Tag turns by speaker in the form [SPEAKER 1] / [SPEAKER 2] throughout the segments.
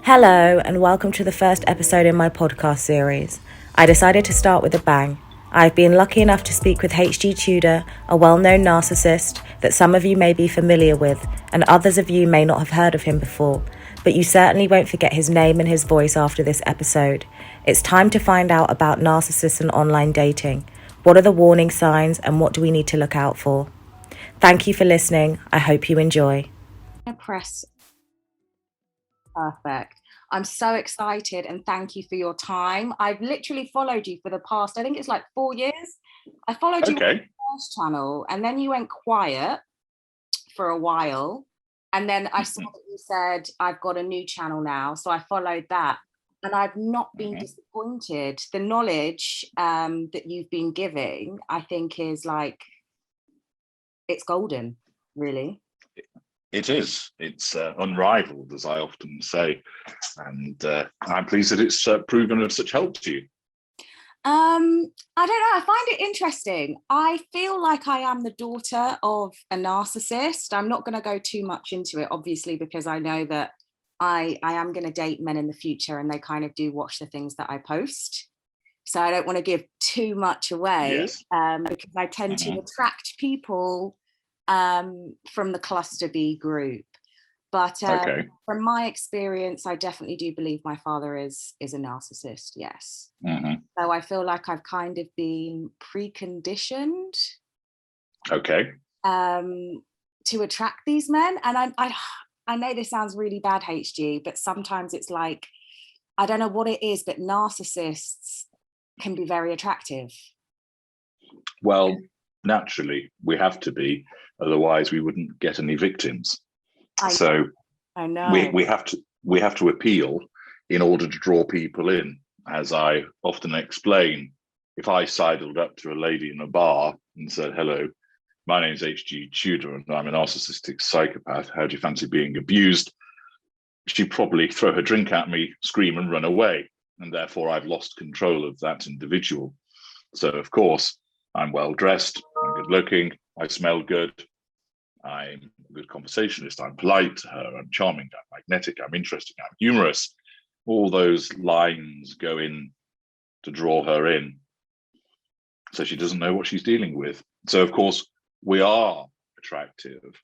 [SPEAKER 1] Hello, and welcome to the first episode in my podcast series. I decided to start with a bang. I've been lucky enough to speak with HG Tudor, a well-known narcissist that some of you may be familiar with, and others of you may not have heard of him before, but you certainly won't forget his name and his voice after this episode. It's time to find out about narcissists and online dating. What are the warning signs, and what do we need to look out for? Thank you for listening. I hope you enjoy. Press. Perfect. I'm so excited and thank you for your time. I've literally followed you for the past, I think it's like 4 years. I followed you on the first channel and then you went quiet for a while. And then I saw that you said, I've got a new channel now. So I followed that and I've not been disappointed. The knowledge that you've been giving, I think is like, it's golden, really.
[SPEAKER 2] It is. It's unrivaled, as I often say, and I'm pleased that it's proven of such help to you.
[SPEAKER 1] I don't know. I find it interesting. I feel like I am the daughter of a narcissist. I'm not going to go too much into it, obviously, because I know that I am going to date men in the future, and they kind of do watch the things that I post. So I don't want to give too much away, because I tend to attract people from the cluster B group, but from my experience, I definitely do believe my father is a narcissist. Yes. So I feel like I've kind of been preconditioned, to attract these men, and I know this sounds really bad, HG, but sometimes it's like, I don't know what it is, but narcissists can be very attractive.
[SPEAKER 2] Well, naturally, we have to be. Otherwise, we wouldn't get any victims.
[SPEAKER 1] I know.
[SPEAKER 2] We have to appeal in order to draw people in. As I often explain, if I sidled up to a lady in a bar and said, "Hello, my name's HG Tudor and I'm a narcissistic psychopath. How do you fancy being abused?" she'd probably throw her drink at me, scream and run away. And therefore, I've lost control of that individual. So, of course, I'm well dressed, I'm good looking, I smell good, I'm a good conversationalist, I'm polite to her, I'm charming, I'm magnetic, I'm interesting, I'm humorous. All those lines go in to draw her in. So she doesn't know what she's dealing with. So, of course, we are attractive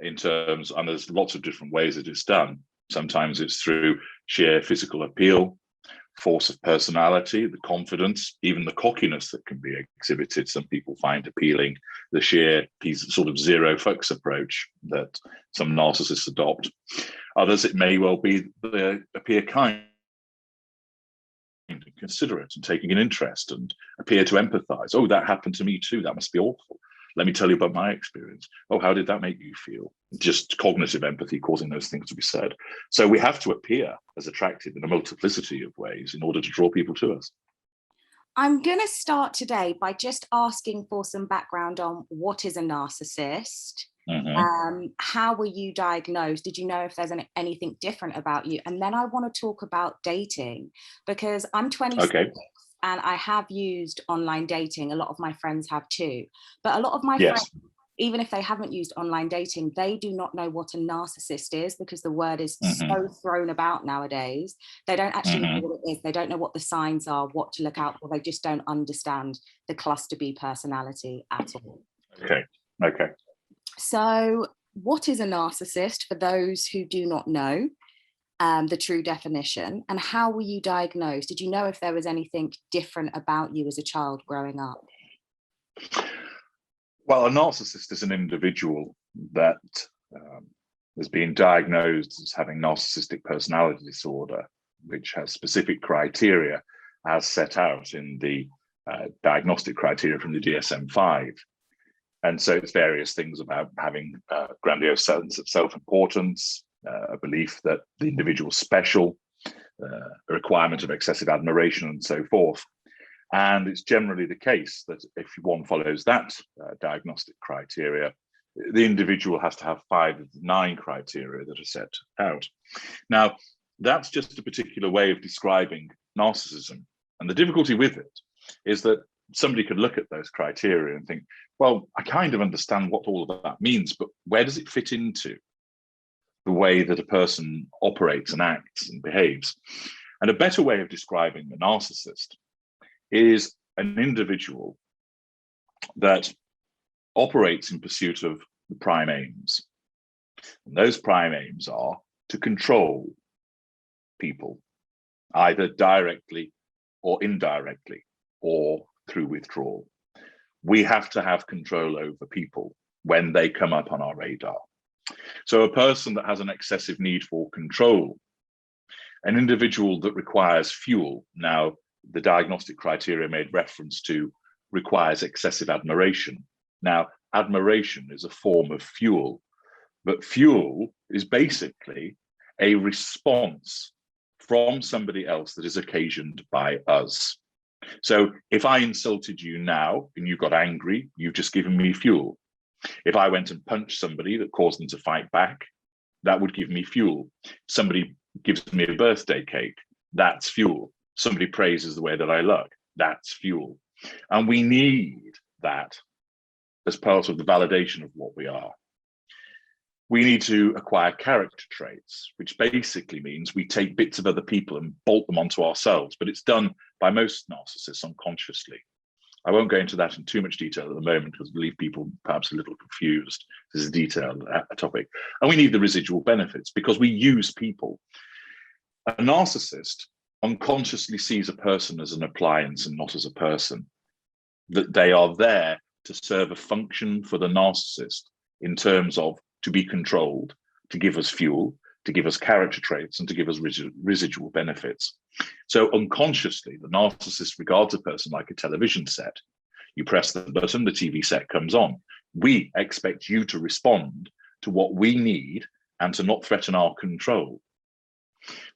[SPEAKER 2] in terms, and there's lots of different ways that it's done. Sometimes it's through sheer physical appeal, force of personality, the confidence, even the cockiness that can be exhibited. Some people find appealing the sheer sort of zero fucks approach that some narcissists adopt. Others, it may well be they appear kind and considerate and taking an interest and appear to empathize. Oh, that happened to me too. That must be awful. Let me tell you about my experience. Oh, how did that make you feel? Just cognitive empathy causing those things to be said. So we have to appear as attractive in a multiplicity of ways in order to draw people to us.
[SPEAKER 1] I'm going to start today by just asking for some background on what is a narcissist. How were you diagnosed? Did you know if there's anything different about you? And then I want to talk about dating, because I'm 26. And I have used online dating. A lot of my friends have too. But a lot of my friends, even if they haven't used online dating, they do not know what a narcissist is, because the word is so thrown about nowadays. They don't actually know what it is. They don't know what the signs are, what to look out for. They just don't understand the cluster B personality at all.
[SPEAKER 2] Okay.
[SPEAKER 1] So what is a narcissist, for those who do not know? The true definition, and how were you diagnosed? Did you know if there was anything different about you as a child growing up?
[SPEAKER 2] Well, a narcissist is an individual that has been diagnosed as having narcissistic personality disorder, which has specific criteria as set out in the diagnostic criteria from the DSM-5. And so it's various things about having a grandiose sense of self-importance, a belief that the individual is special, a requirement of excessive admiration, and so forth. And it's generally the case that if one follows that diagnostic criteria, the individual has to have 5 of the 9 criteria that are set out. Now, that's just a particular way of describing narcissism. And the difficulty with it is that somebody could look at those criteria and think, well, I kind of understand what all of that means, but where does it fit into? the way that a person operates and acts and behaves. And a better way of describing the narcissist is an individual that operates in pursuit of the prime aims. And those prime aims are to control people, either directly or indirectly, or through withdrawal. We have to have control over people when they come up on our radar. So a person that has an excessive need for control, an individual that requires fuel. Now, the diagnostic criteria made reference to requires excessive admiration. Now, admiration is a form of fuel, but fuel is basically a response from somebody else that is occasioned by us. So if I insulted you now and you got angry, you've just given me fuel. If I went and punched somebody that caused them to fight back, that would give me fuel. Somebody gives me a birthday cake, that's fuel. Somebody praises the way that I look, that's fuel. And we need that as part of the validation of what we are. We need to acquire character traits, which basically means we take bits of other people and bolt them onto ourselves, but it's done by most narcissists unconsciously. I won't go into that in too much detail at the moment because I leave people perhaps a little confused. This is a detailed topic. And we need the residual benefits because we use people. A narcissist unconsciously sees a person as an appliance and not as a person, that they are there to serve a function for the narcissist in terms of to be controlled, to give us fuel, to give us character traits, and to give us residual benefits. So unconsciously, the narcissist regards a person like a television set. You press the button, the TV set comes on. We expect you to respond to what we need and to not threaten our control.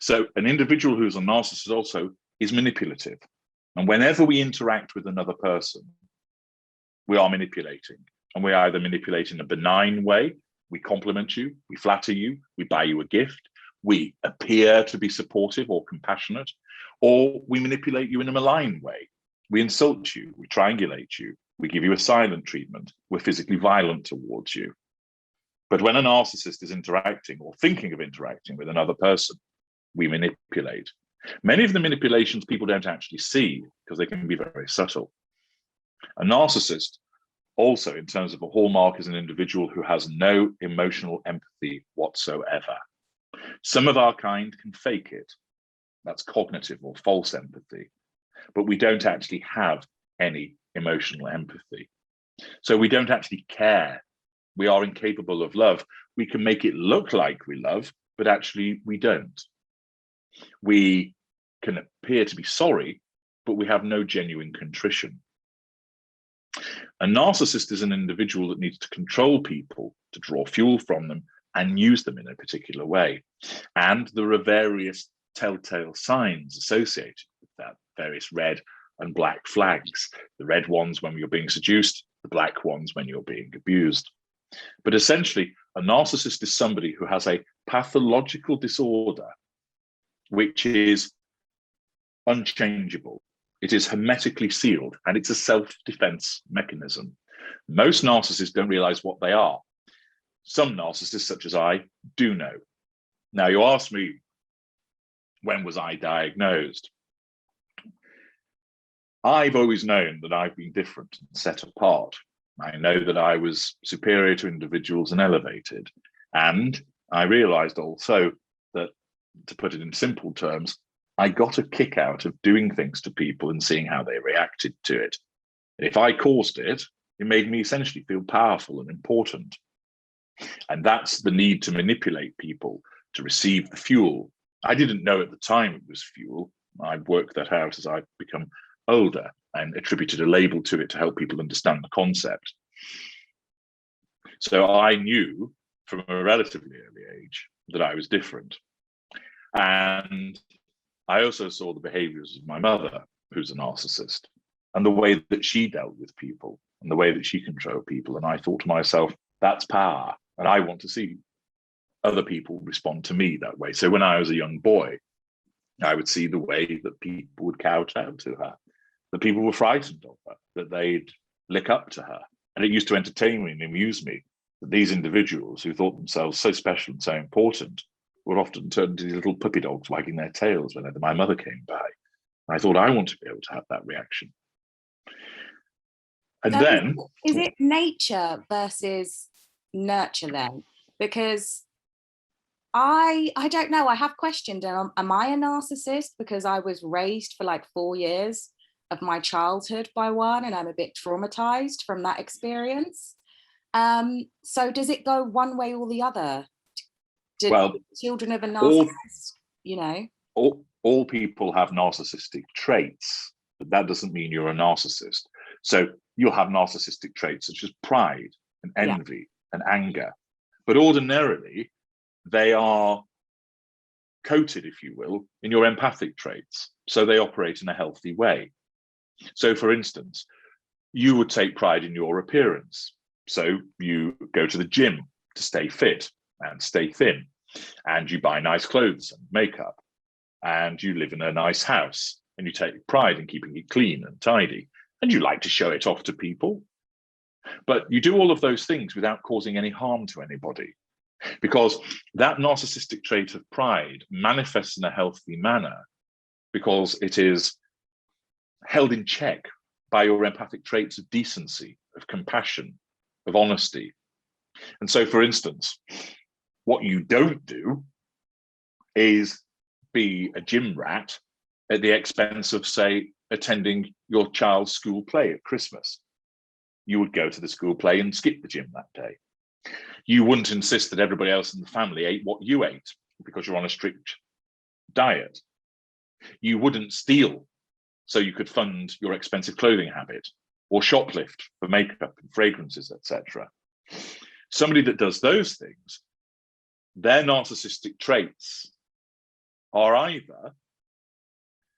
[SPEAKER 2] So an individual who's a narcissist also is manipulative. And whenever we interact with another person, we are manipulating. And we either manipulate in a benign way, we compliment you, we flatter you, we buy you a gift, we appear to be supportive or compassionate, or we manipulate you in a malign way. We insult you, we triangulate you, we give you a silent treatment, we're physically violent towards you. But when a narcissist is interacting or thinking of interacting with another person, we manipulate. Many of the manipulations people don't actually see because they can be very subtle. A narcissist also, in terms of a hallmark, is an individual who has no emotional empathy whatsoever. Some of our kind can fake it. That's cognitive or false empathy. But we don't actually have any emotional empathy. So we don't actually care. We are incapable of love. We can make it look like we love, but actually we don't. We can appear to be sorry, but we have no genuine contrition. A narcissist is an individual that needs to control people, to draw fuel from them and use them in a particular way. And there are various telltale signs associated with that, various red and black flags. The red ones when you're being seduced, the black ones when you're being abused. But essentially, a narcissist is somebody who has a pathological disorder, which is unchangeable. It is hermetically sealed, and it's a self-defense mechanism. Most narcissists don't realize what they are. Some narcissists, such as I, do know. Now, you ask me, when was I diagnosed? I've always known that I've been different and set apart. I know that I was superior to individuals and elevated. And I realized also that, to put it in simple terms, I got a kick out of doing things to people and seeing how they reacted to it. And if I caused it, it made me essentially feel powerful and important. And that's the need to manipulate people, to receive the fuel. I didn't know at the time it was fuel. I worked that out as I've become older and attributed a label to it to help people understand the concept. So I knew from a relatively early age that I was different. And I also saw the behaviors of my mother, who's a narcissist, and the way that she dealt with people and the way that she controlled people. And I thought to myself, that's power. And I want to see other people respond to me that way. So when I was a young boy, I would see the way that people would kowtow to her, that people were frightened of her, that they'd lick up to her. And it used to entertain me and amuse me. that these individuals who thought themselves so special and so important would often turn into these little puppy dogs wagging their tails whenever my mother came by. I thought, I want to be able to have that reaction. And
[SPEAKER 1] so
[SPEAKER 2] then...
[SPEAKER 1] Is it nature versus nurture then? Because I don't know, I have questioned, am I a narcissist because I was raised for like 4 years of my childhood by one, and I'm a bit traumatized from that experience. So does it go one way or the other? Well, children of a narcissist,
[SPEAKER 2] all people have narcissistic traits, but that doesn't mean you're a narcissist. So you'll have narcissistic traits such as pride and envy and anger, but ordinarily they are coated, if you will, in your empathic traits. So they operate in a healthy way. So for instance, you would take pride in your appearance. So you go to the gym to stay fit and stay thin, and you buy nice clothes and makeup, and you live in a nice house, and you take pride in keeping it clean and tidy, and you like to show it off to people. But you do all of those things without causing any harm to anybody, because that narcissistic trait of pride manifests in a healthy manner because it is held in check by your empathic traits of decency, of compassion, of honesty. And so, for instance, what you don't do is be a gym rat at the expense of, say, attending your child's school play at Christmas. You would go to the school play and skip the gym that day. You wouldn't insist that everybody else in the family ate what you ate because you're on a strict diet. You wouldn't steal so you could fund your expensive clothing habit, or shoplift for makeup and fragrances, etc. Somebody that does those things, their narcissistic traits are either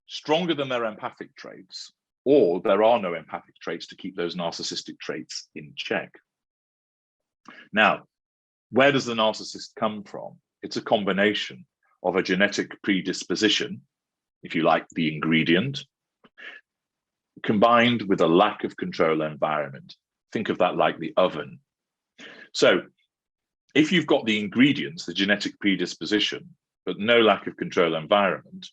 [SPEAKER 2] stronger than their empathic traits, or there are no empathic traits to keep those narcissistic traits in check. Now, where does the narcissist come from? It's a combination of a genetic predisposition, if you like, the ingredient, combined with a lack of control environment. Think of that like the oven. So if you've got the ingredients, the genetic predisposition, but no lack of control environment,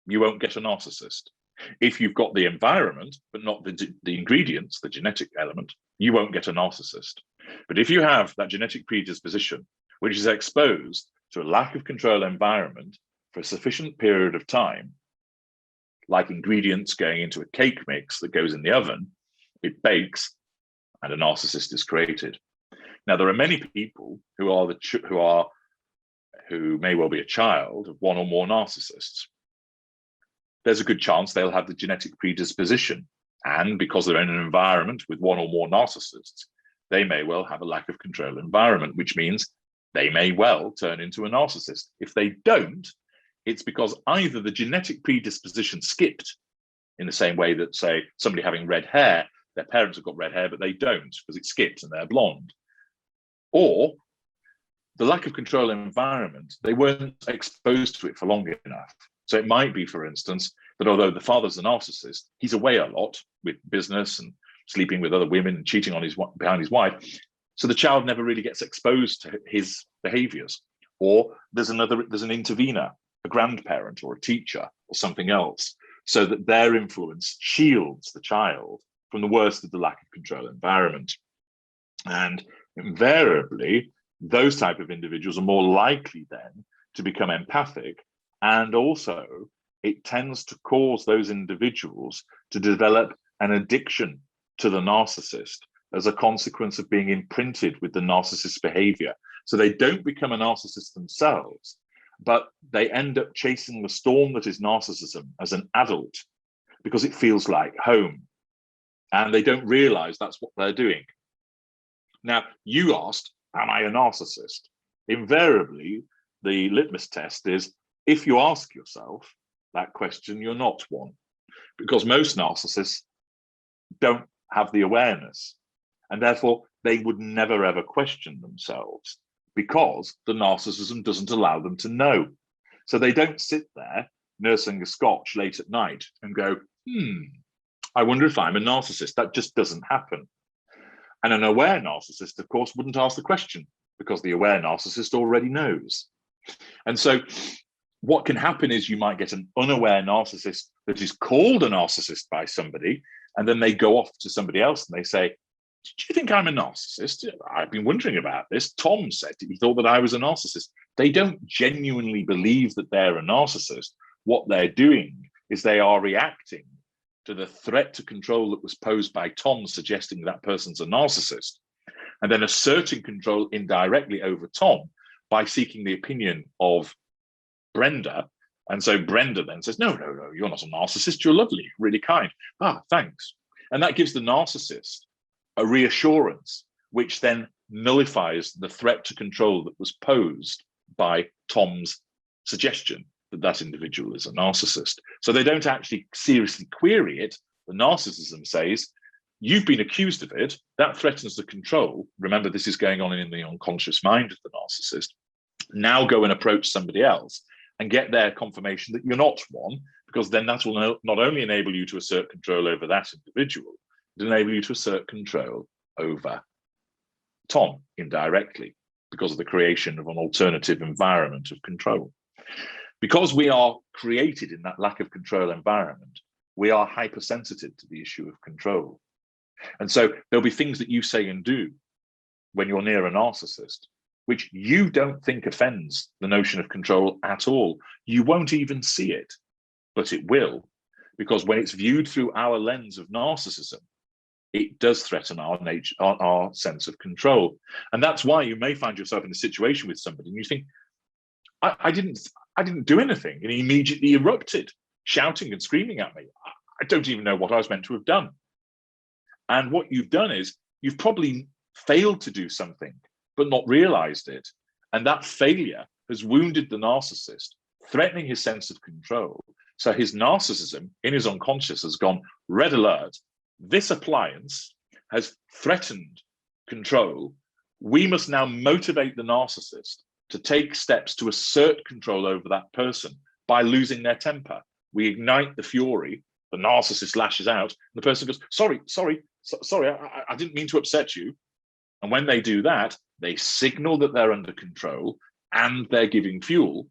[SPEAKER 2] you won't get a narcissist. If you've got the environment, but not the ingredients, the genetic element, you won't get a narcissist. But if you have that genetic predisposition, which is exposed to a lack of control environment for a sufficient period of time, like ingredients going into a cake mix that goes in the oven, it bakes, and a narcissist is created. Now, there are many people who may well be a child of one or more narcissists. There's a good chance they'll have the genetic predisposition, and because they're in an environment with one or more narcissists, they may well have a lack of control environment, which means they may well turn into a narcissist. If they don't, it's because either the genetic predisposition skipped, in the same way that, say, somebody having red hair, their parents have got red hair, but they don't because it skipped and they're blonde. Or the lack of control environment, they weren't exposed to it for long enough. So it might be, for instance, that although the father's a narcissist, he's away a lot with business and sleeping with other women and cheating on behind his wife. So the child never really gets exposed to his behaviors. Or there's an intervener, a grandparent or a teacher or something else, so that their influence shields the child from the worst of the lack of control environment. And invariably, those type of individuals are more likely then to become empathic, and also it tends to cause those individuals to develop an addiction to the narcissist as a consequence of being imprinted with the narcissist behavior. So they don't become a narcissist themselves, but they end up chasing the storm that is narcissism as an adult because it feels like home, and they don't realize that's what they're doing. Now, you asked, am I a narcissist? Invariably, the litmus test is, if you ask yourself that question, you're not one, because most narcissists don't have the awareness, and therefore they would never ever question themselves because the narcissism doesn't allow them to know. So they don't sit there nursing a scotch late at night and go, I wonder if I'm a narcissist. That just doesn't happen. And an aware narcissist, of course, wouldn't ask the question because the aware narcissist already knows. And so what can happen is you might get an unaware narcissist that is called a narcissist by somebody, and then they go off to somebody else and they say, do you think I'm a narcissist? I've been wondering about this. Tom said he thought that I was a narcissist. They don't genuinely believe that they're a narcissist. What they're doing is they are reacting to the threat to control that was posed by Tom, suggesting that person's a narcissist, and then asserting control indirectly over Tom by seeking the opinion of Brenda. And so Brenda then says, no, you're not a narcissist. You're lovely, really kind. Ah, thanks. And that gives the narcissist a reassurance, which then nullifies the threat to control that was posed by Tom's suggestion that that individual is a narcissist. So they don't actually seriously query it. The narcissism says, you've been accused of it. That threatens the control. Remember, this is going on in the unconscious mind of the narcissist. Now go and approach somebody else and get their confirmation that you're not one, because then that will not only enable you to assert control over that individual, it will enable you to assert control over Tom indirectly because of the creation of an alternative environment of control. Because we are created in that lack of control environment, we are hypersensitive to the issue of control. And so there'll be things that you say and do when you're near a narcissist, which you don't think offends the notion of control at all. You won't even see it, but it will, because when it's viewed through our lens of narcissism, it does threaten our nature, our sense of control. And that's why you may find yourself in a situation with somebody and you think, I didn't do anything. And he immediately erupted, shouting and screaming at me. I don't even know what I was meant to have done. And what you've done is you've probably failed to do something, but not realized it. And that failure has wounded the narcissist, threatening his sense of control. So his narcissism in his unconscious has gone red alert. This appliance has threatened control. We must now motivate the narcissist to take steps to assert control over that person by losing their temper. We ignite the fury, the narcissist lashes out, and the person goes, sorry, I didn't mean to upset you. And when they do that, they signal that they're under control and they're giving fuel.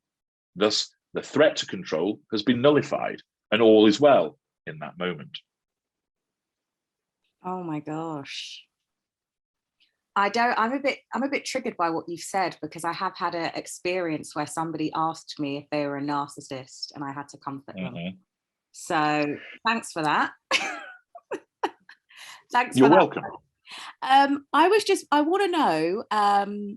[SPEAKER 2] Thus, the threat to control has been nullified and all is well in that moment.
[SPEAKER 1] Oh my gosh. I'm a bit triggered by what you've said, because I have had an experience where somebody asked me if they were a narcissist and I had to comfort them. So thanks for that. Thanks.
[SPEAKER 2] You're welcome.
[SPEAKER 1] I want to know,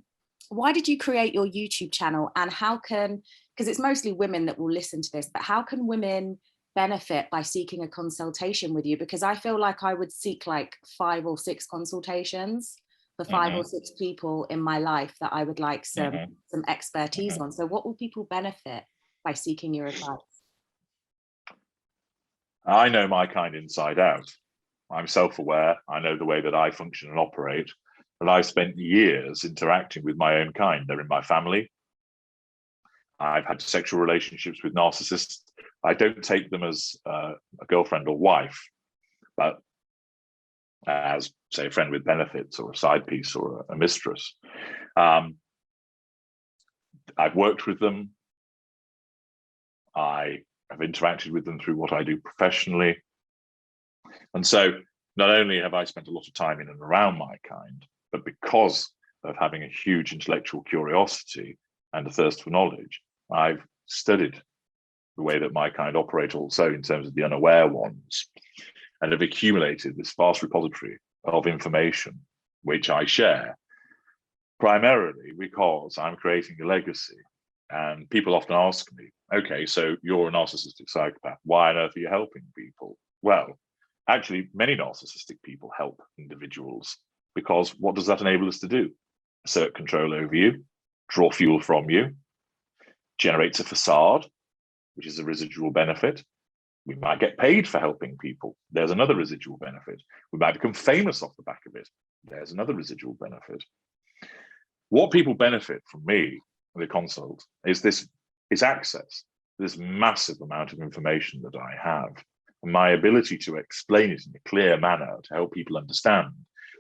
[SPEAKER 1] why did you create your YouTube channel, and how can, because it's mostly women that will listen to this, but how can women benefit by seeking a consultation with you? Because I feel like I would seek like 5 or 6 consultations for 5 or 6 people in my life that I would like some expertise on. So what will people benefit by seeking your advice?
[SPEAKER 2] I know my kind inside out. I'm self-aware. I know the way that I function and operate. And I've spent years interacting with my own kind. They're in my family. I've had sexual relationships with narcissists. I don't take them as a girlfriend or wife, but as, say, a friend with benefits or a side piece or a mistress. I've worked with them. I have interacted with them through what I do professionally. And so not only have I spent a lot of time in and around my kind, but because of having a huge intellectual curiosity and a thirst for knowledge, I've studied the way that my kind operate also in terms of the unaware ones, and have accumulated this vast repository of information, which I share primarily because I'm creating a legacy. And people often ask me, okay, so you're a narcissistic psychopath. Why on earth are you helping people? Well, actually, many narcissistic people help individuals, because what does that enable us to do? Assert control over you, draw fuel from you, generates a facade, which is a residual benefit. We might get paid for helping people. There's another residual benefit. We might become famous off the back of it. There's another residual benefit. What people benefit from me, the consult, is access to this massive amount of information that I have, and my ability to explain it in a clear manner to help people understand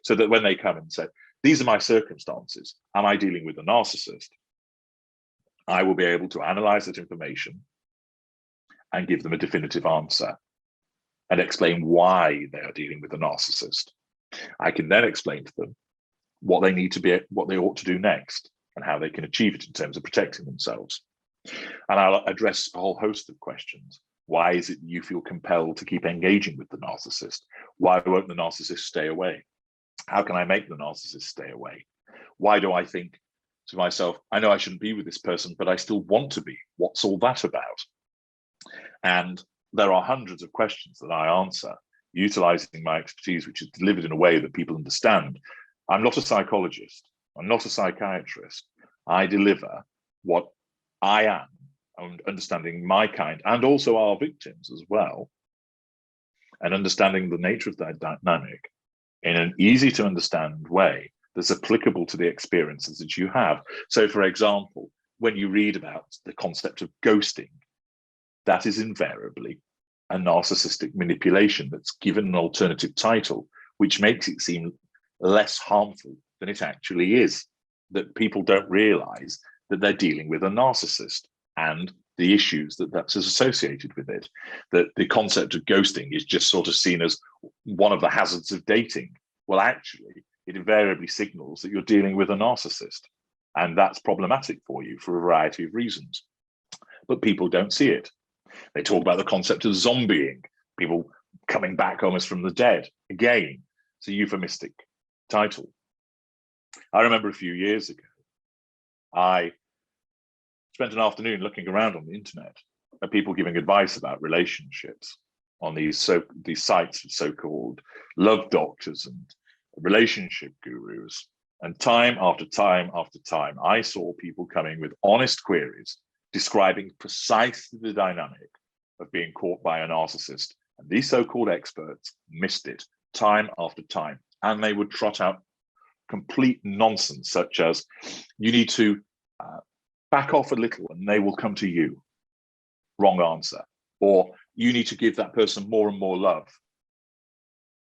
[SPEAKER 2] So that when they come and say, these are my circumstances, am I dealing with a narcissist? I will be able to analyze that information and give them a definitive answer and explain why they are dealing with a narcissist. I can then explain to them what they need to be, what they ought to do next, and how they can achieve it in terms of protecting themselves. And I'll address a whole host of questions. Why is it you feel compelled to keep engaging with the narcissist? Why won't the narcissist stay away? How can I make the narcissist stay away? Why do I think to myself, I know I shouldn't be with this person, but I still want to be? What's all that about? And there are hundreds of questions that I answer, utilizing my expertise, which is delivered in a way that people understand. I'm not a psychologist. I'm not a psychiatrist. I deliver what I am, and understanding my kind and also our victims as well, and understanding the nature of that dynamic in an easy to understand way that's applicable to the experiences that you have. So, for example, when you read about the concept of ghosting, that is invariably a narcissistic manipulation that's given an alternative title, which makes it seem less harmful than it actually is, that people don't realize that they're dealing with a narcissist and the issues that's associated with it. That the concept of ghosting is just sort of seen as one of the hazards of dating. Well, actually, it invariably signals that you're dealing with a narcissist, and that's problematic for you for a variety of reasons. But people don't see it. They talk about the concept of zombieing, people coming back almost from the dead. Again, it's a euphemistic title. I remember a few years ago, I spent an afternoon looking around on the internet at people giving advice about relationships on these sites of so-called love doctors and relationship gurus. And time after time after time, I saw people coming with honest queries describing precisely the dynamic of being caught by a narcissist. And these so-called experts missed it time after time. And they would trot out complete nonsense, such as, you need to back off a little and they will come to you. Wrong answer. Or you need to give that person more and more love.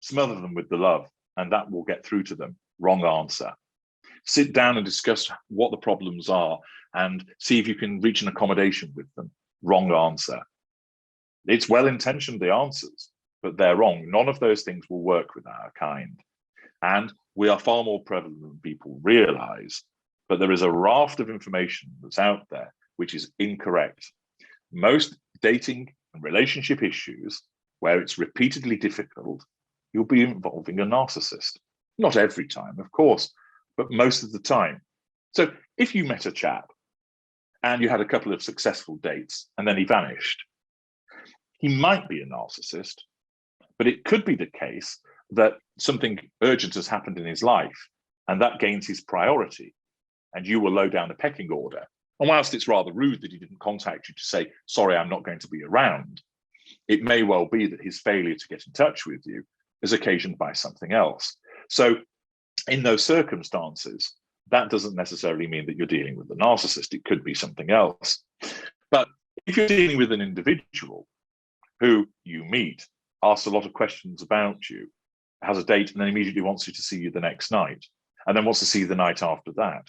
[SPEAKER 2] Smother them with the love and that will get through to them. Wrong answer. Sit down and discuss what the problems are and see if you can reach an accommodation with them. Wrong answer. It's well-intentioned, the answers, but they're wrong. None of those things will work with our kind. And we are far more prevalent than people realize, but there is a raft of information that's out there which is incorrect. Most dating and relationship issues where it's repeatedly difficult, you'll be involving a narcissist. Not every time, of course, but most of the time. So if you met a chap and you had a couple of successful dates and then he vanished, he might be a narcissist, but it could be the case that something urgent has happened in his life and that gains his priority and you were low down the pecking order. And whilst it's rather rude that he didn't contact you to say, sorry, I'm not going to be around, it may well be that his failure to get in touch with you is occasioned by something else. So in those circumstances, that doesn't necessarily mean that you're dealing with a narcissist. It could be something else. But if you're dealing with an individual who you meet, asks a lot of questions about you, has a date, and then immediately wants you to see you the next night, and then wants to see you the night after that,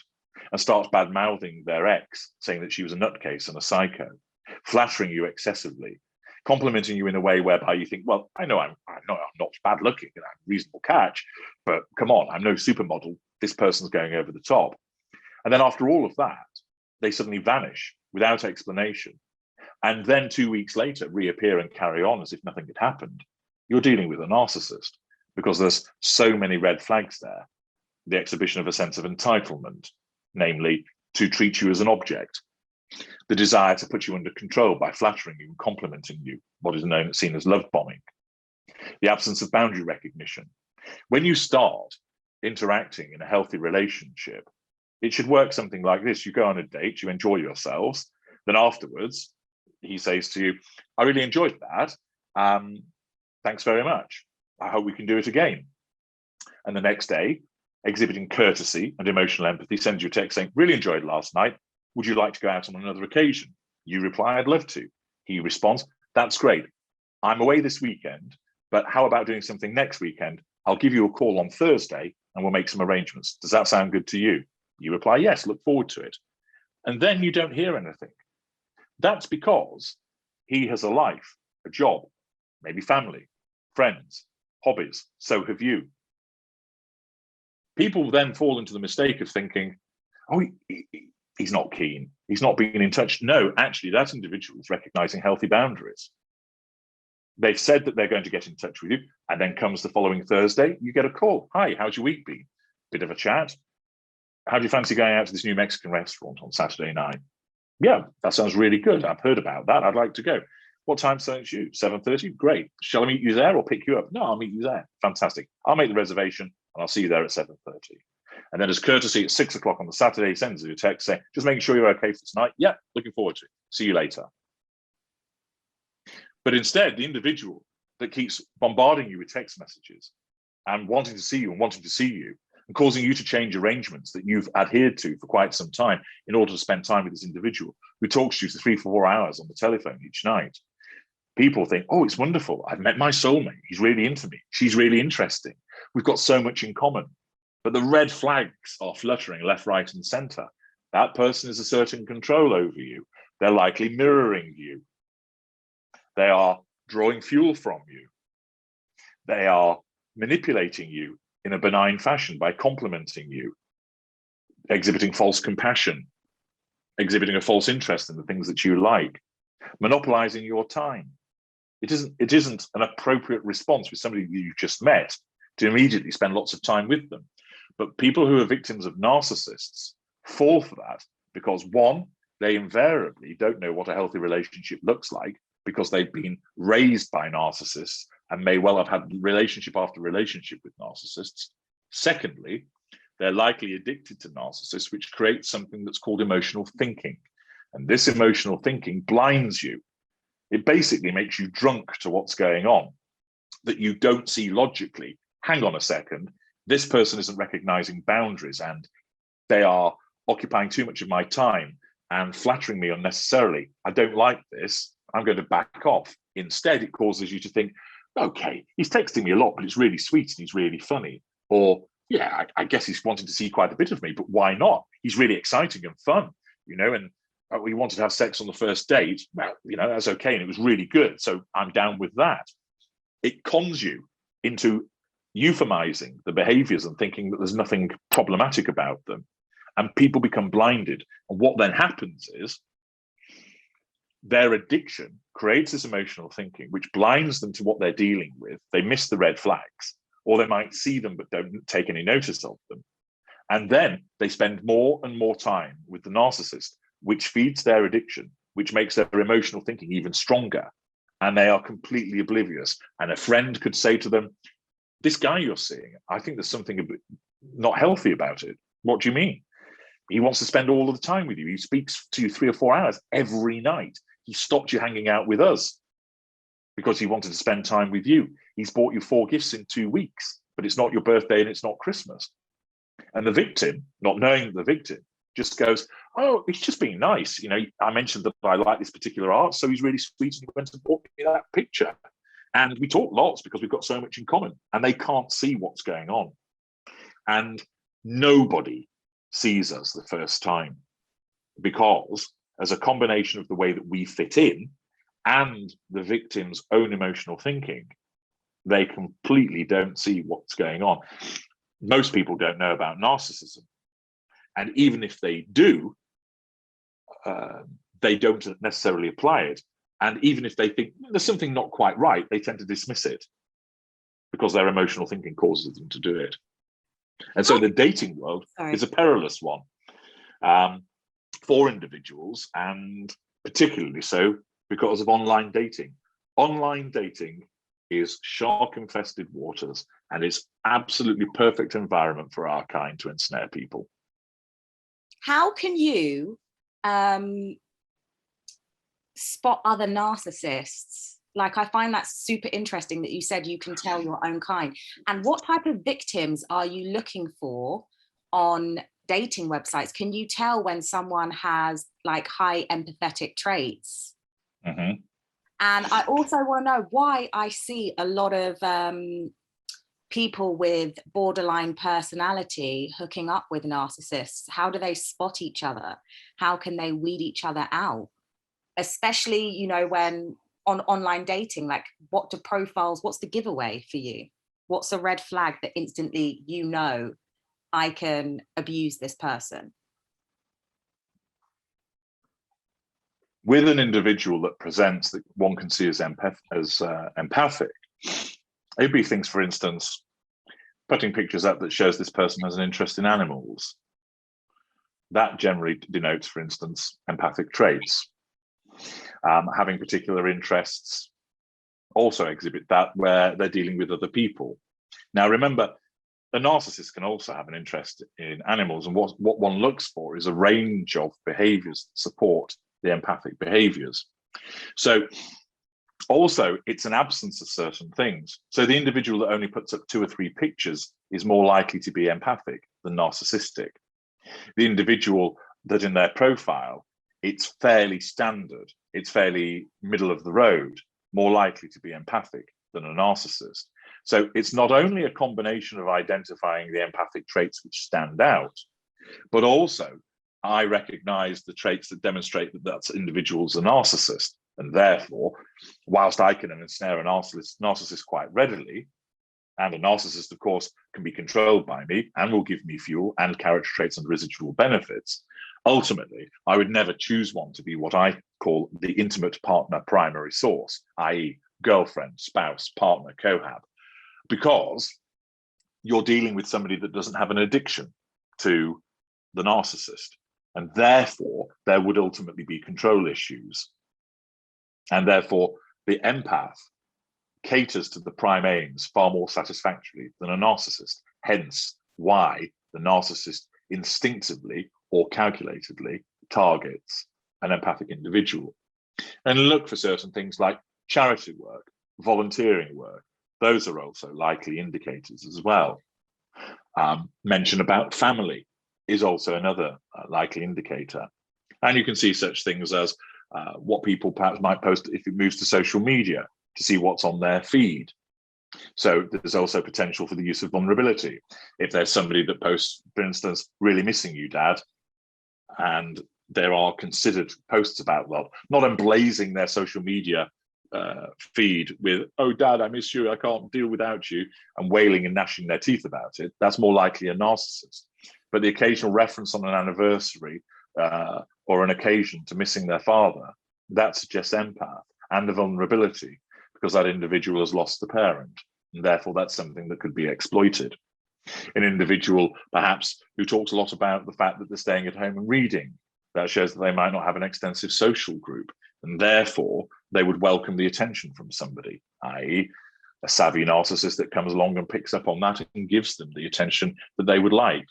[SPEAKER 2] and starts bad-mouthing their ex, saying that she was a nutcase and a psycho, flattering you excessively, complimenting you in a way whereby you think, well, I know I'm not bad looking and I'm a reasonable catch, but come on, I'm no supermodel. This person's going over the top. And then after all of that, they suddenly vanish without explanation. And then 2 weeks later, reappear and carry on as if nothing had happened. You're dealing with a narcissist because there's so many red flags there. The exhibition of a sense of entitlement, namely to treat you as an object. The desire to put you under control by flattering you and complimenting you, what is seen as love bombing. The absence of boundary recognition. When you start interacting in a healthy relationship, it should work something like this. You go on a date, you enjoy yourselves, then afterwards, he says to you, I really enjoyed that. Thanks very much. I hope we can do it again. And the next day, exhibiting courtesy and emotional empathy, sends you a text saying, really enjoyed last night. Would you like to go out on another occasion? You reply, I'd love to. He responds, that's great. I'm away this weekend, but how about doing something next weekend I'll give you a call on Thursday and we'll make some arrangements. Does that sound good to you? You reply, yes, look forward to it. And then you don't hear anything. That's because he has a life, a job, maybe family, friends, hobbies. So have you. People then fall into the mistake of thinking, oh, he's not keen. He's not being in touch. No, actually, that individual is recognizing healthy boundaries. They've said that they're going to get in touch with you, and then comes the following Thursday, you get a call. Hi, how's your week been? Bit of a chat. How do you fancy going out to this new Mexican restaurant on Saturday night? Yeah, that sounds really good. I've heard about that. I'd like to go. What time suits you? 7:30? Great. Shall I meet you there or pick you up? No, I'll meet you there. Fantastic. I'll make the reservation and I'll see you there at 7:30. And then as courtesy at 6 o'clock on the Saturday, he sends you a text saying, just making sure you're okay for tonight. Yeah, looking forward to it. See you later. But instead, the individual that keeps bombarding you with text messages and wanting to see you and causing you to change arrangements that you've adhered to for quite some time in order to spend time with this individual who talks to you for 3-4 hours on the telephone each night. People think, oh, it's wonderful. I've met my soulmate. He's really into me. She's really interesting. We've got so much in common. But the red flags are fluttering left, right, and center. That person is asserting control over you. They're likely mirroring you. They are drawing fuel from you. They are manipulating you in a benign fashion by complimenting you, exhibiting false compassion, exhibiting a false interest in the things that you like, monopolizing your time. It isn't an appropriate response with somebody that you've just met to immediately spend lots of time with them. But people who are victims of narcissists fall for that because, one, they invariably don't know what a healthy relationship looks like because they've been raised by narcissists and may well have had relationship after relationship with narcissists. Secondly, they're likely addicted to narcissists, which creates something that's called emotional thinking. And this emotional thinking blinds you. It basically makes you drunk to what's going on, that you don't see logically. Hang on a second, this person isn't recognizing boundaries and they are occupying too much of my time and flattering me unnecessarily. I don't like this. I'm going to back off. Instead, it causes you to think, okay, he's texting me a lot, but it's really sweet and he's really funny. Or, yeah, I guess he's wanting to see quite a bit of me, but why not? He's really exciting and fun, and we wanted to have sex on the first date. Well, that's okay. And it was really good. So I'm down with that. It cons you into euphemizing the behaviors and thinking that there's nothing problematic about them. And people become blinded. And what then happens is their addiction creates this emotional thinking, which blinds them to what they're dealing with. They miss the red flags, or they might see them but don't take any notice of them. And then they spend more and more time with the narcissist, which feeds their addiction, which makes their emotional thinking even stronger. And they are completely oblivious. And a friend could say to them, this guy you're seeing, I think there's something a bit not healthy about it. What do you mean? He wants to spend all of the time with you. He speaks to you 3 or 4 hours every night. He stopped you hanging out with us because he wanted to spend time with you. He's bought you 4 gifts in 2 weeks, but it's not your birthday and it's not Christmas. And the victim, not knowing the victim, just goes, oh, it's just being nice. I mentioned that I like this particular art, so he's really sweet and he went and bought me that picture. And we talk lots because we've got so much in common, and they can't see what's going on. And nobody sees us the first time because as a combination of the way that we fit in and the victim's own emotional thinking, they completely don't see what's going on. Most people don't know about narcissism. And even if they do, they don't necessarily apply it. And even if they think there's something not quite right, they tend to dismiss it because their emotional thinking causes them to do it. And so the dating world is a perilous one for individuals, and particularly so because of online dating. Online dating is shark-infested waters, and it's absolutely perfect environment for our kind to ensnare people.
[SPEAKER 1] How can you spot other narcissists? Like, I find that super interesting that you said you can tell your own kind. And what type of victims are you looking for on dating websites? Can you tell when someone has like high empathetic traits? Mm-hmm. And I also want to know why I see a lot of people with borderline personality hooking up with narcissists? How do they spot each other? How can they weed each other out? Especially, you know, when on online dating, like what's the giveaway for you? What's a red flag that instantly, you know, I can abuse this person?
[SPEAKER 2] With an individual that presents that one can see as empathic, Ebby thinks, for instance, putting pictures up that shows this person has an interest in animals. That generally denotes, for instance, empathic traits. Having particular interests also exhibit that, where they're dealing with other people. Now, remember, a narcissist can also have an interest in animals, and what one looks for is a range of behaviors that support the empathic behaviors. So also, it's an absence of certain things. So the individual that only puts up 2 or 3 pictures is more likely to be empathic than narcissistic. The individual that in their profile, it's fairly standard, it's fairly middle of the road, more likely to be empathic than a narcissist. So it's not only a combination of identifying the empathic traits which stand out, but also I recognize the traits that demonstrate that that individual's a narcissist. And therefore, whilst I can ensnare a narcissist quite readily, and a narcissist, of course, can be controlled by me and will give me fuel and character traits and residual benefits, ultimately, I would never choose one to be what I call the intimate partner primary source, i.e. girlfriend, spouse, partner, cohab, because you're dealing with somebody that doesn't have an addiction to the narcissist. And therefore, there would ultimately be control issues. And therefore, the empath caters to the prime aims far more satisfactorily than a narcissist. Hence, why the narcissist instinctively or calculatedly targets an empathic individual. And look for certain things like charity work, volunteering work. Those are also likely indicators as well. Mention about family is also another likely indicator. And you can see such things as what people perhaps might post if it moves to social media to see what's on their feed. So there's also potential for the use of vulnerability. If there's somebody that posts, for instance, really missing you, Dad, and there are considered posts about, well, not emblazing their social media feed with, oh, Dad, I miss you, I can't deal without you, and wailing and gnashing their teeth about it, that's more likely a narcissist. But the occasional reference on an anniversary or an occasion to missing their father, that suggests empath and the vulnerability, because that individual has lost the parent, and therefore that's something that could be exploited. An individual, perhaps, who talks a lot about the fact that they're staying at home and reading, that shows that they might not have an extensive social group, and therefore they would welcome the attention from somebody, i.e. a savvy narcissist that comes along and picks up on that and gives them the attention that they would like.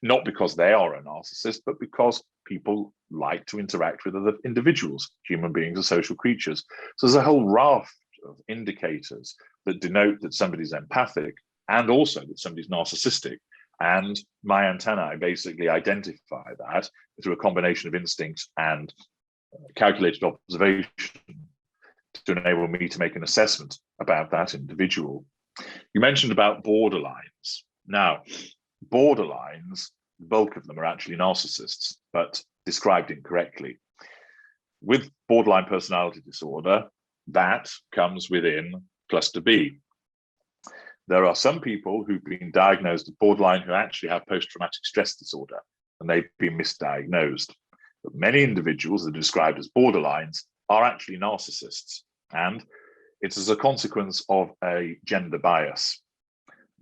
[SPEAKER 2] Not because they are a narcissist, but because people like to interact with other individuals. Human beings are social creatures. So there's a whole raft of indicators that denote that somebody's empathic and also that somebody's narcissistic. And my antennae basically identify that through a combination of instinct and calculated observation to enable me to make an assessment about that individual. You mentioned about borderlines. Now, borderlines, the bulk of them are actually narcissists, but described incorrectly. With borderline personality disorder, that comes within cluster B. There are some people who've been diagnosed with borderline who actually have post-traumatic stress disorder, and they've been misdiagnosed. But many individuals that are described as borderlines are actually narcissists, and it's as a consequence of a gender bias.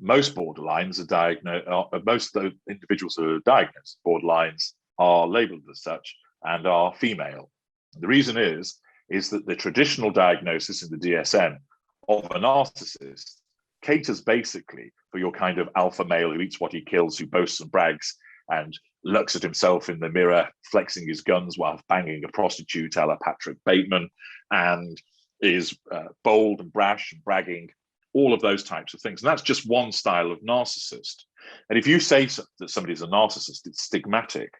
[SPEAKER 2] Most borderlines are diagnosed, most of the individuals who are diagnosed with borderlines are labeled as such and are female. The reason is that the traditional diagnosis in the DSM of a narcissist caters basically for your kind of alpha male who eats what he kills, who boasts and brags and looks at himself in the mirror, flexing his guns while banging a prostitute a la Patrick Bateman, and is bold and brash and bragging, all of those types of things. And that's just one style of narcissist. And if you say that somebody's a narcissist, it's stigmatic.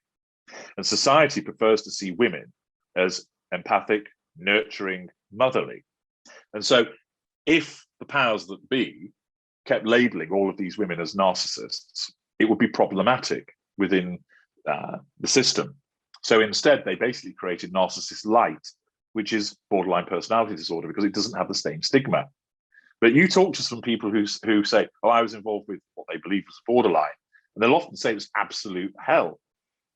[SPEAKER 2] And society prefers to see women as empathic, nurturing, motherly. And so if the powers that be kept labeling all of these women as narcissists, it would be problematic within the system. So instead, they basically created Narcissist Light, which is borderline personality disorder, because it doesn't have the same stigma. But you talk to some people who say, oh, I was involved with what they believe was borderline, and they'll often say it was absolute hell.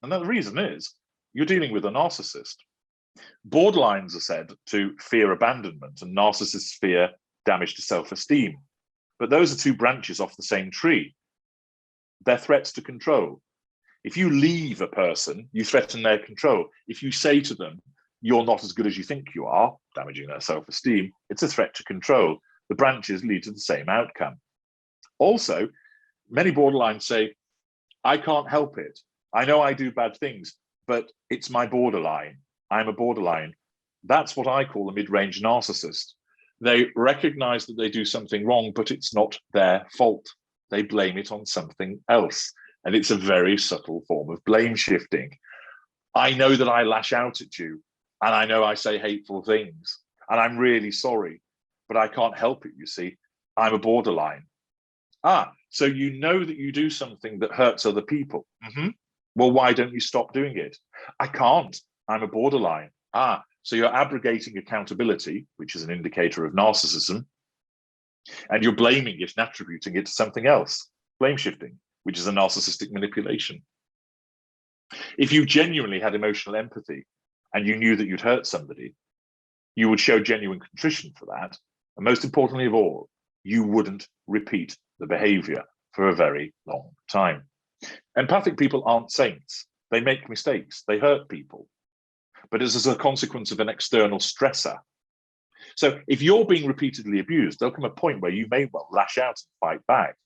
[SPEAKER 2] And the reason is, you're dealing with a narcissist. Borderlines are said to fear abandonment, and narcissists fear damage to self-esteem. But those are two branches off the same tree. They're threats to control. If you leave a person, you threaten their control. If you say to them, you're not as good as you think you are, damaging their self-esteem, it's a threat to control. The branches lead to the same outcome. Also, many borderlines say, I can't help it. I know I do bad things, but it's my borderline. I'm a borderline. That's what I call a mid-range narcissist. They recognize that they do something wrong, but it's not their fault. They blame it on something else. And it's a very subtle form of blame shifting. I know that I lash out at you, and I know I say hateful things, and I'm really sorry, but I can't help it, you see. I'm a borderline. So you know that you do something that hurts other people. Well, why don't you stop doing it? I can't. I'm a borderline. So you're abrogating accountability, which is an indicator of narcissism, and you're blaming it and attributing it to something else, blame shifting, which is a narcissistic manipulation. If you genuinely had emotional empathy and you knew that you'd hurt somebody, you would show genuine contrition for that. And most importantly of all, you wouldn't repeat the behavior for a very long time. Empathic people aren't saints. They make mistakes. They hurt people. But it's as a consequence of an external stressor. So if you're being repeatedly abused, there'll come a point where you may well lash out and fight back,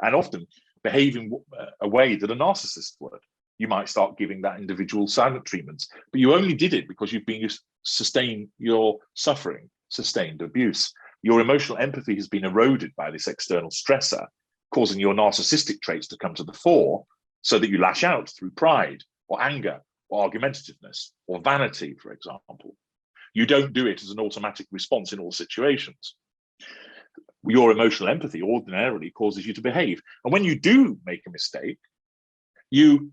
[SPEAKER 2] and often behaving a way that a narcissist would. You might start giving that individual silent treatments, but you only did it because you've been sustained your suffering, sustained abuse. Your emotional empathy has been eroded by this external stressor, causing your narcissistic traits to come to the fore, so that you lash out through pride or anger or argumentativeness or vanity, for example. You don't do it as an automatic response in all situations. Your emotional empathy ordinarily causes you to behave. And when you do make a mistake, you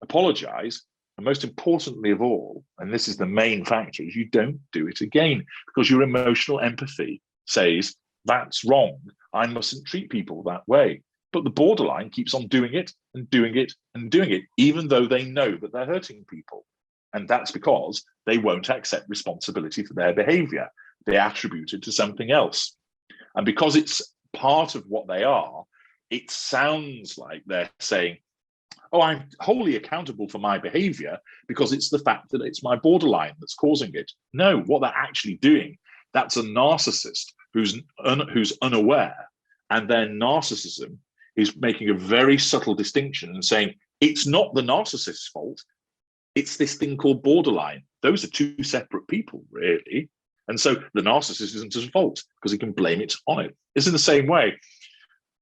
[SPEAKER 2] apologize. And most importantly of all, and this is the main factor, is you don't do it again, because your emotional empathy says, that's wrong. I mustn't treat people that way. But the borderline keeps on doing it and doing it and doing it, even though they know that they're hurting people. And that's because they won't accept responsibility for their behavior. They attribute it to something else. And because it's part of what they are, it sounds like they're saying, oh, I'm wholly accountable for my behavior because it's the fact that it's my borderline that's causing it. No, what they're actually doing, that's a narcissist who's unaware, and their narcissism is making a very subtle distinction and saying, it's not the narcissist's fault, it's this thing called borderline. Those are two separate people, really. And so the narcissist isn't his fault because he can blame it on it. It's in the same way,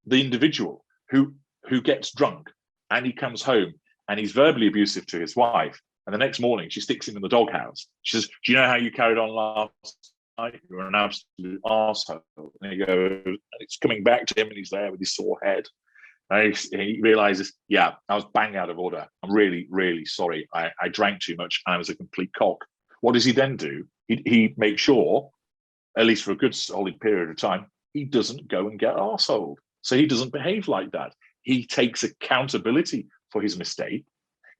[SPEAKER 2] the individual who gets drunk and he comes home and he's verbally abusive to his wife, and the next morning she sticks him in the doghouse. She says, do you know how you carried on last night? You're an absolute arsehole. And he goes, and it's coming back to him, and he's there with his sore head. And he realizes, yeah, I was bang out of order. I'm really, really sorry. I drank too much. I was a complete cock. What does he then do? He makes sure, at least for a good solid period of time, he doesn't go and get arseholed. So he doesn't behave like that. He takes accountability for his mistake.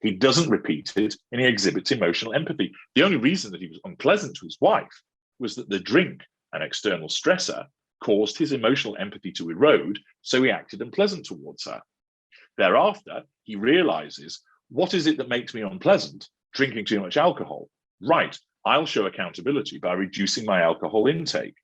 [SPEAKER 2] He doesn't repeat it, and he exhibits emotional empathy. The only reason that he was unpleasant to his wife was that the drink, an external stressor, caused his emotional empathy to erode, so he acted unpleasant towards her. Thereafter, he realizes, what is it that makes me unpleasant? Drinking too much alcohol. Right, I'll show accountability by reducing my alcohol intake.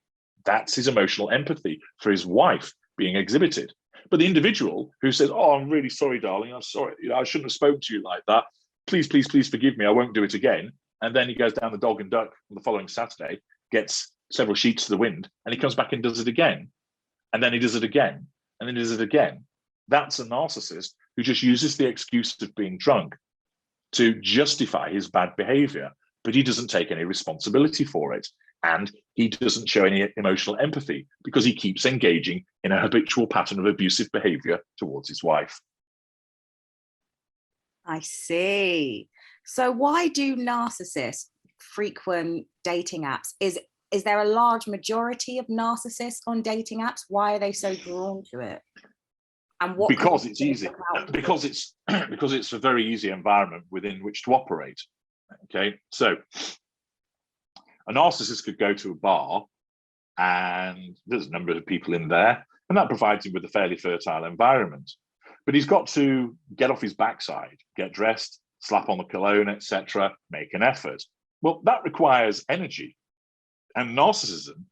[SPEAKER 2] That's his emotional empathy for his wife being exhibited. But the individual who says, oh, I'm really sorry, darling, I'm sorry, I shouldn't have spoken to you like that. Please, please, please forgive me, I won't do it again. And then he goes down the dog and duck on the following Saturday, gets several sheets to the wind, and he comes back and does it again. And then he does it again, and then he does it again. That's a narcissist who just uses the excuse of being drunk to justify his bad behavior, but he doesn't take any responsibility for it. And he doesn't show any emotional empathy because he keeps engaging in a habitual pattern of abusive behavior towards his wife.
[SPEAKER 1] I see. So why do narcissists frequent dating apps? Is there a large majority of narcissists on dating apps? Why are they so drawn to it? And what?
[SPEAKER 2] Because it's easy. Because it's a very easy environment within which to operate. Okay, so a narcissist could go to a bar and there's a number of people in there, and that provides him with a fairly fertile environment. But he's got to get off his backside, get dressed, slap on the cologne, etc., make an effort. Well, that requires energy. And narcissism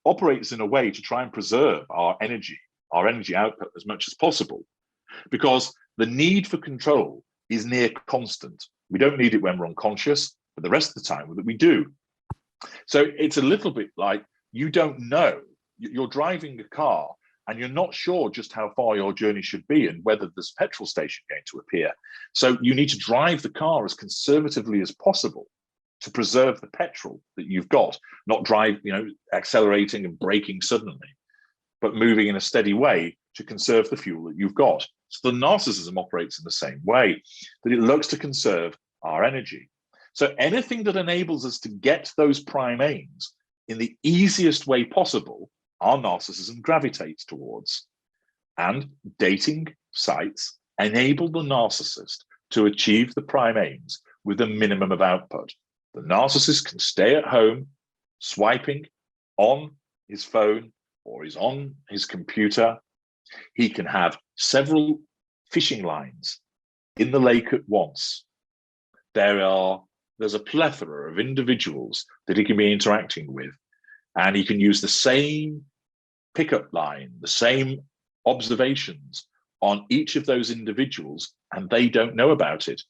[SPEAKER 2] operates in a way to try and preserve our energy output as much as possible, because the need for control is near constant. We don't need it when we're unconscious, but the rest of the time we do. So it's a little bit like you don't know. You're driving a car and you're not sure just how far your journey should be and whether there's a petrol station going to appear. So you need to drive the car as conservatively as possible to preserve the petrol that you've got, not drive, accelerating and braking suddenly, but moving in a steady way to conserve the fuel that you've got. So the narcissism operates in the same way, that it looks to conserve our energy. So anything that enables us to get those prime aims in the easiest way possible, our narcissism gravitates towards. And dating sites enable the narcissist to achieve the prime aims with a minimum of output. The narcissist can stay at home, swiping on his phone or is on his computer. He can have several fishing lines in the lake at once. There's a plethora of individuals that he can be interacting with, and he can use the same pickup line, the same observations on each of those individuals, and they don't know about it.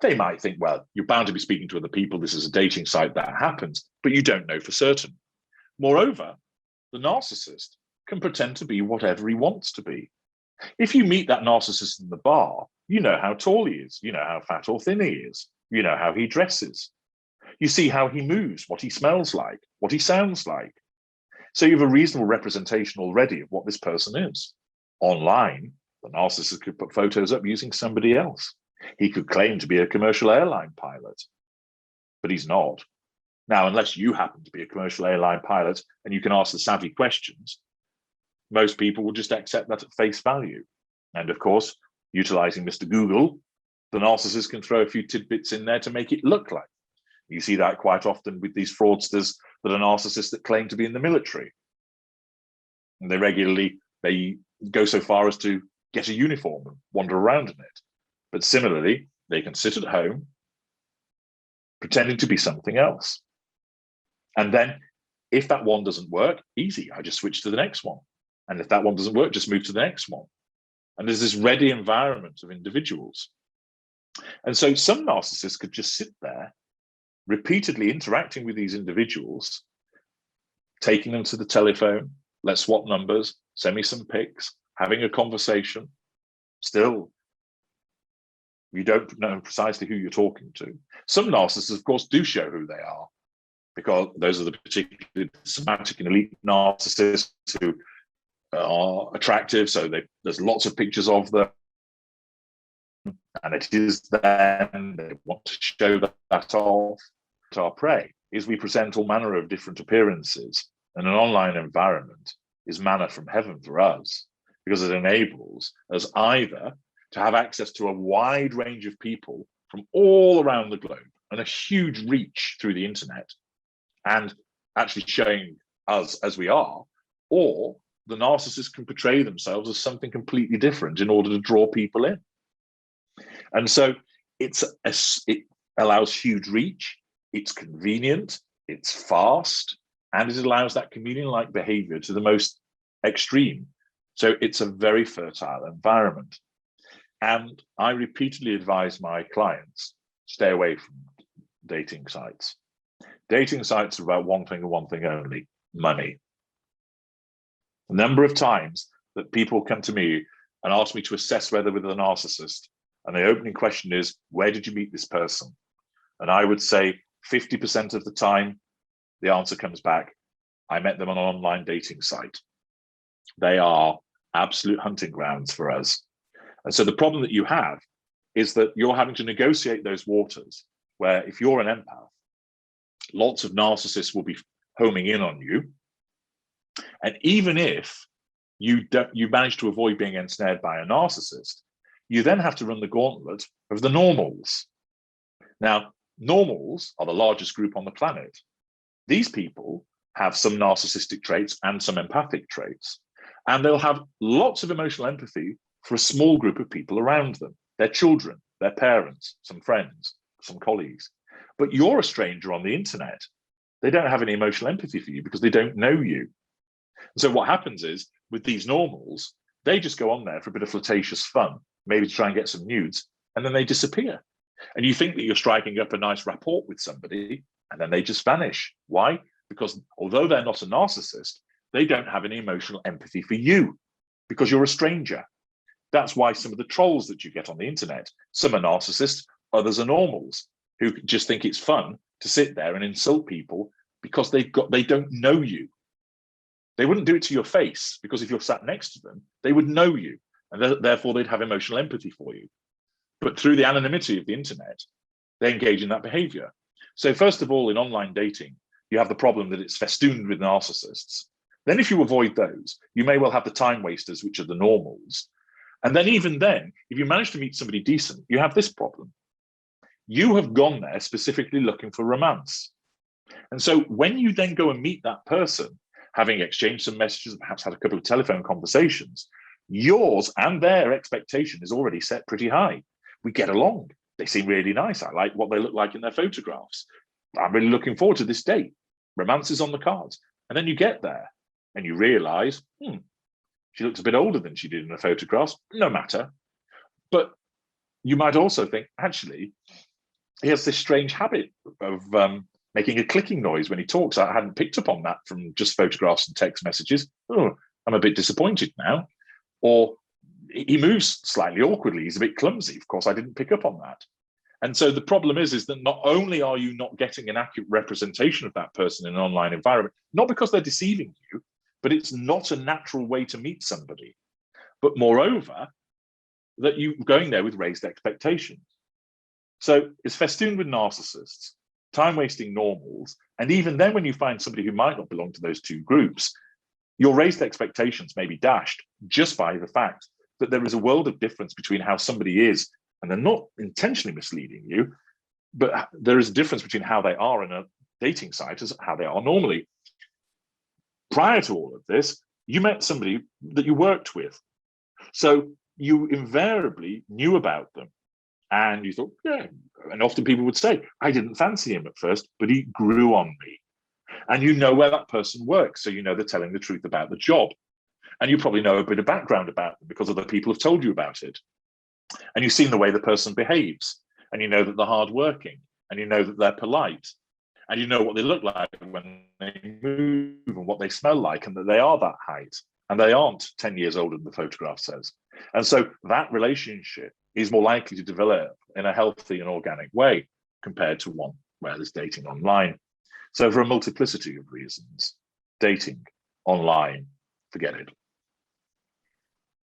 [SPEAKER 2] They might think, well, you're bound to be speaking to other people. This is a dating site, that happens, but you don't know for certain. Moreover, the narcissist can pretend to be whatever he wants to be. If you meet that narcissist in the bar, you know how tall he is, you know how fat or thin he is, you know how he dresses. You see how he moves, what he smells like, what he sounds like. So you have a reasonable representation already of what this person is. Online, the narcissist could put photos up using somebody else. He could claim to be a commercial airline pilot, but he's not. Now, unless you happen to be a commercial airline pilot and you can ask the savvy questions, most people will just accept that at face value. And of course, utilizing Mr. Google, the narcissist can throw a few tidbits in there to make it look like. You see that quite often with these fraudsters that are narcissists that claim to be in the military. And they go so far as to get a uniform and wander around in it. But similarly, they can sit at home pretending to be something else. And then if that one doesn't work, easy, I just switch to the next one. And if that one doesn't work, just move to the next one. And there's this ready environment of individuals. And so some narcissists could just sit there, repeatedly interacting with these individuals, taking them to the telephone, let's swap numbers, send me some pics, having a conversation. Still, you don't know precisely who you're talking to. Some narcissists, of course, do show who they are, because those are the particularly somatic and elite narcissists who are attractive. So there's lots of pictures of them, and it is them. They want to show that off. Our prey is we present all manner of different appearances, and an online environment is manna from heaven for us, because it enables us either to have access to a wide range of people from all around the globe and a huge reach through the internet and actually showing us as we are, or the narcissist can portray themselves as something completely different in order to draw people in. And so it allows huge reach, it's convenient, it's fast, and it allows that chameleon-like behavior to the most extreme. So it's a very fertile environment. And I repeatedly advise my clients, stay away from dating sites. Dating sites are about one thing and one thing only: money. The number of times that people come to me and ask me to assess whether with a narcissist, and the opening question is, where did you meet this person? And I would say 50% of the time, the answer comes back, I met them on an online dating site. They are absolute hunting grounds for us. And so the problem that you have is that you're having to negotiate those waters where if you're an empath, lots of narcissists will be homing in on you. And even if you manage to avoid being ensnared by a narcissist, you then have to run the gauntlet of the normals. Now, normals are the largest group on the planet. These people have some narcissistic traits and some empathic traits, and they'll have lots of emotional empathy for a small group of people around them, their children, their parents, some friends, some colleagues. But you're a stranger on the internet. They don't have any emotional empathy for you because they don't know you. And so what happens is, with these normals, they just go on there for a bit of flirtatious fun, maybe to try and get some nudes, and then they disappear. And you think that you're striking up a nice rapport with somebody, and then they just vanish. Why? Because although they're not a narcissist, they don't have any emotional empathy for you because you're a stranger. That's why some of the trolls that you get on the internet, some are narcissists, others are normals, who just think it's fun to sit there and insult people because they don't know you. They wouldn't do it to your face because if you're sat next to them, they would know you, and therefore they'd have emotional empathy for you. But through the anonymity of the internet, they engage in that behavior. So first of all, in online dating, you have the problem that it's festooned with narcissists. Then if you avoid those, you may well have the time wasters, which are the normals. And then even then, if you manage to meet somebody decent, you have this problem. You have gone there specifically looking for romance. And so when you then go and meet that person, having exchanged some messages, perhaps had a couple of telephone conversations, yours and their expectation is already set pretty high. We get along. They seem really nice. I like what they look like in their photographs. I'm really looking forward to this date. Romance is on the cards. And then you get there and you realize, she looks a bit older than she did in the photographs. No matter. But you might also think, actually, he has this strange habit of making a clicking noise when he talks. I hadn't picked up on that from just photographs and text messages. Oh, I'm a bit disappointed now. Or he moves slightly awkwardly. He's a bit clumsy. Of course, I didn't pick up on that. And so the problem is that not only are you not getting an accurate representation of that person in an online environment, not because they're deceiving you, but it's not a natural way to meet somebody. But moreover, that you're going there with raised expectations. So it's festooned with narcissists, time-wasting normals, and even then when you find somebody who might not belong to those two groups, your raised expectations may be dashed just by the fact that there is a world of difference between how somebody is, and they're not intentionally misleading you, but there is a difference between how they are in a dating site as how they are normally. Prior to all of this, you met somebody that you worked with. So you invariably knew about them. And you thought, yeah. And often people would say, I didn't fancy him at first, but he grew on me. And you know where that person works. So you know they're telling the truth about the job. And you probably know a bit of background about them because other people have told you about it. And you've seen the way the person behaves. And you know that they're hardworking. And you know that they're polite. And you know what they look like when they move and what they smell like, and that they are that height. And they aren't 10 years older than the photograph says. And so that relationship is more likely to develop in a healthy and organic way compared to one where there's dating online. So for a multiplicity of reasons, dating online, forget it.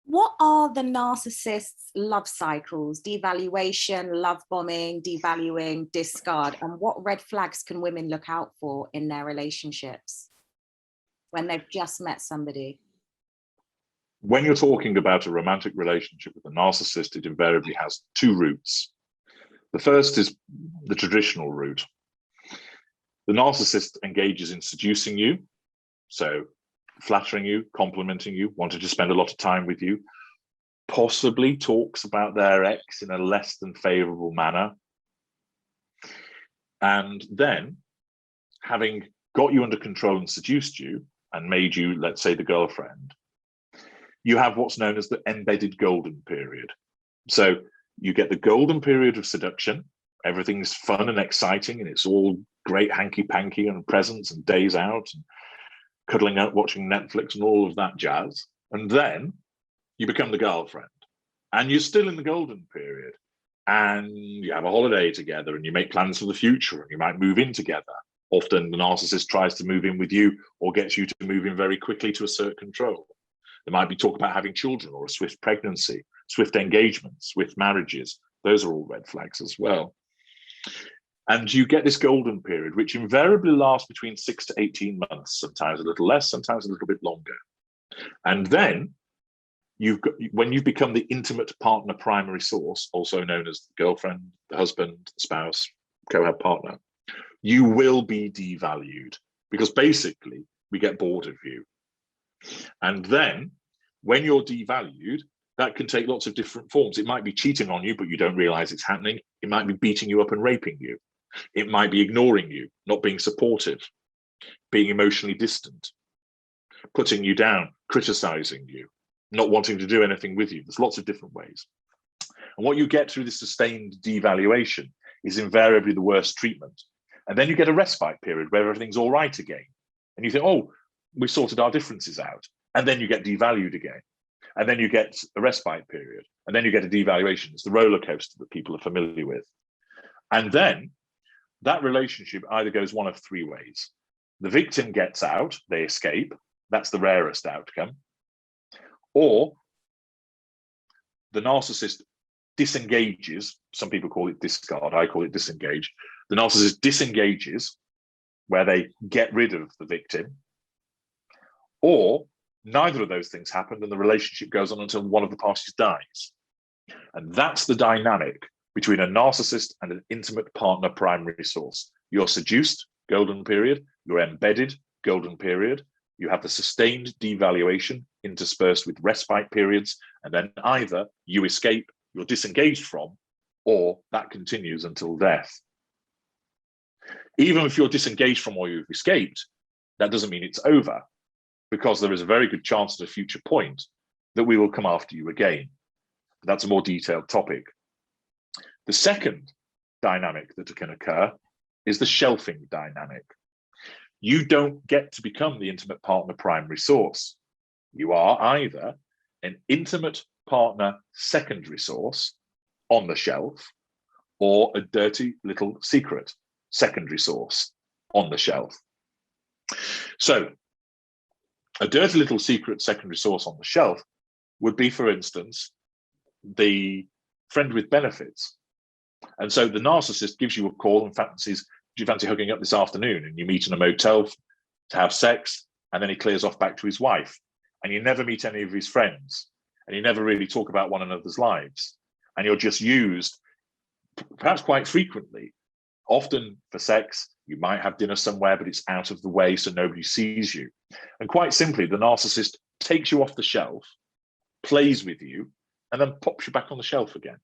[SPEAKER 1] What are the narcissists' love cycles? Devaluation, love bombing, devaluing, discard, and what red flags can women look out for in their relationships when they've just met somebody?
[SPEAKER 2] When you're talking about a romantic relationship with a narcissist, it invariably has two routes. The first is the traditional route. The narcissist engages in seducing you, so flattering you, complimenting you, wanting to spend a lot of time with you, possibly talks about their ex in a less than favorable manner. And then, having got you under control and seduced you and made you, let's say, the girlfriend, you have what's known as the embedded golden period. So you get the golden period of seduction. Everything's fun and exciting, and it's all great hanky-panky and presents and days out and cuddling out, watching Netflix and all of that jazz. And then you become the girlfriend. And you're still in the golden period. And you have a holiday together and you make plans for the future and you might move in together. Often the narcissist tries to move in with you or gets you to move in very quickly to assert control. There might be talk about having children or a swift pregnancy, swift engagements, swift marriages. Those are all red flags as well. And you get this golden period, which invariably lasts between 6 to 18 months, sometimes a little less, sometimes a little bit longer. And then when you become the intimate partner primary source, also known as the girlfriend, the husband, the spouse, cohab partner, you will be devalued because basically we get bored of you. And then when you're devalued, that can take lots of different forms. It might be cheating on you, but you don't realize it's happening. It might be beating you up and raping you. It might be ignoring you, not being supportive, being emotionally distant, putting you down, criticizing you, not wanting to do anything with you. There's lots of different ways. And what you get through this sustained devaluation is invariably the worst treatment. And then you get a respite period where everything's all right again. And you think, oh, we sorted our differences out. And then you get devalued again. And then you get a respite period. And then you get a devaluation. It's the roller coaster that people are familiar with. And then that relationship either goes one of three ways. The victim gets out, they escape. That's the rarest outcome. Or the narcissist disengages. Some people call it discard. I call it disengage. The narcissist disengages, where they get rid of the victim. Or neither of those things happened and the relationship goes on until one of the parties dies. And that's the dynamic between a narcissist and an intimate partner primary source. You're seduced, golden period. You're embedded, golden period. You have the sustained devaluation interspersed with respite periods, and then either you escape, you're disengaged from, or that continues until death. Even if you're disengaged from or you've escaped, that doesn't mean it's over, because there is a very good chance at a future point that we will come after you again. That's a more detailed topic. The second dynamic that can occur is the shelving dynamic. You don't get to become the intimate partner primary source. You are either an intimate partner secondary source on the shelf, or a dirty little secret secondary source on the shelf. So a dirty little secret secondary source on the shelf would be, for instance, the friend with benefits. And so the narcissist gives you a call and fancies, do you fancy hooking up this afternoon? And you meet in a motel to have sex, and then he clears off back to his wife. And you never meet any of his friends, and you never really talk about one another's lives. And you're just used, perhaps quite frequently, often for sex. You might have dinner somewhere, but it's out of the way so nobody sees you. And quite simply, the narcissist takes you off the shelf, plays with you, and then pops you back on the shelf again.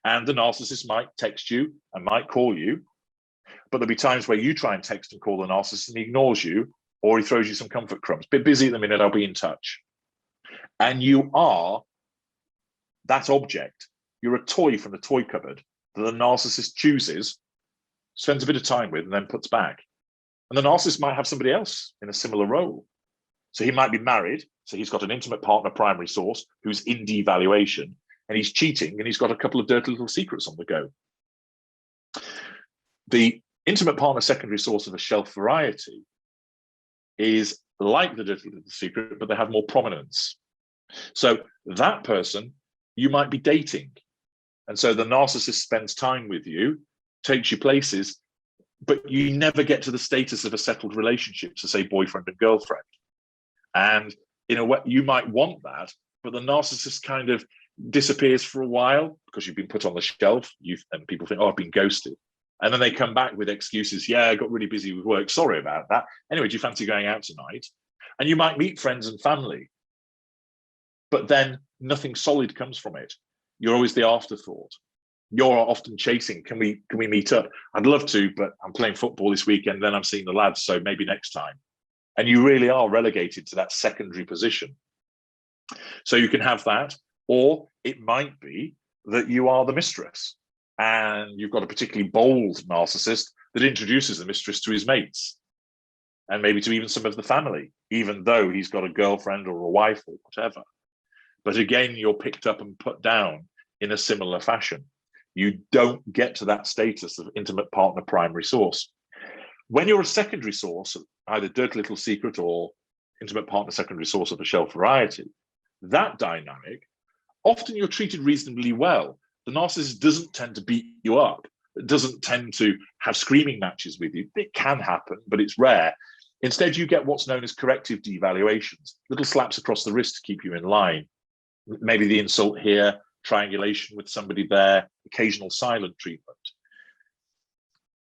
[SPEAKER 2] And the narcissist might text you and might call you, but there'll be times where you try and text and call the narcissist and he ignores you, or he throws you some comfort crumbs. Bit busy at the minute, I'll be in touch. And you are that object. You're a toy from the toy cupboard that the narcissist chooses, spends a bit of time with, and then puts back. And the narcissist might have somebody else in a similar role. So he might be married, so he's got an intimate partner primary source who's in devaluation, and he's cheating, and he's got a couple of dirty little secrets on the go. The intimate partner secondary source of a shelf variety is like the dirty little secret, but they have more prominence. So that person you might be dating. And so the narcissist spends time with you, takes you places, but you never get to the status of a settled relationship, to say boyfriend and girlfriend. And in a way, you might want that, but the narcissist kind of disappears for a while because you've been put on the shelf, and people think, oh, I've been ghosted. And then they come back with excuses. Yeah, I got really busy with work. Sorry about that. Anyway, do you fancy going out tonight? And you might meet friends and family, but then nothing solid comes from it. You're always the afterthought. You're often chasing, can we meet up? I'd love to, but I'm playing football this weekend, then I'm seeing the lads, so maybe next time. And you really are relegated to that secondary position. So you can have that, or it might be that you are the mistress and you've got a particularly bold narcissist that introduces the mistress to his mates and maybe to even some of the family, even though he's got a girlfriend or a wife or whatever. But again, you're picked up and put down in a similar fashion. You don't get to that status of intimate partner primary source. When you're a secondary source, either dirty little secret or intimate partner secondary source of a shelf variety, that dynamic, often you're treated reasonably well. The narcissist doesn't tend to beat you up. It doesn't tend to have screaming matches with you. It can happen, but it's rare. Instead, you get what's known as corrective devaluations, little slaps across the wrist to keep you in line. Maybe the insult here, triangulation with somebody there, occasional silent treatment.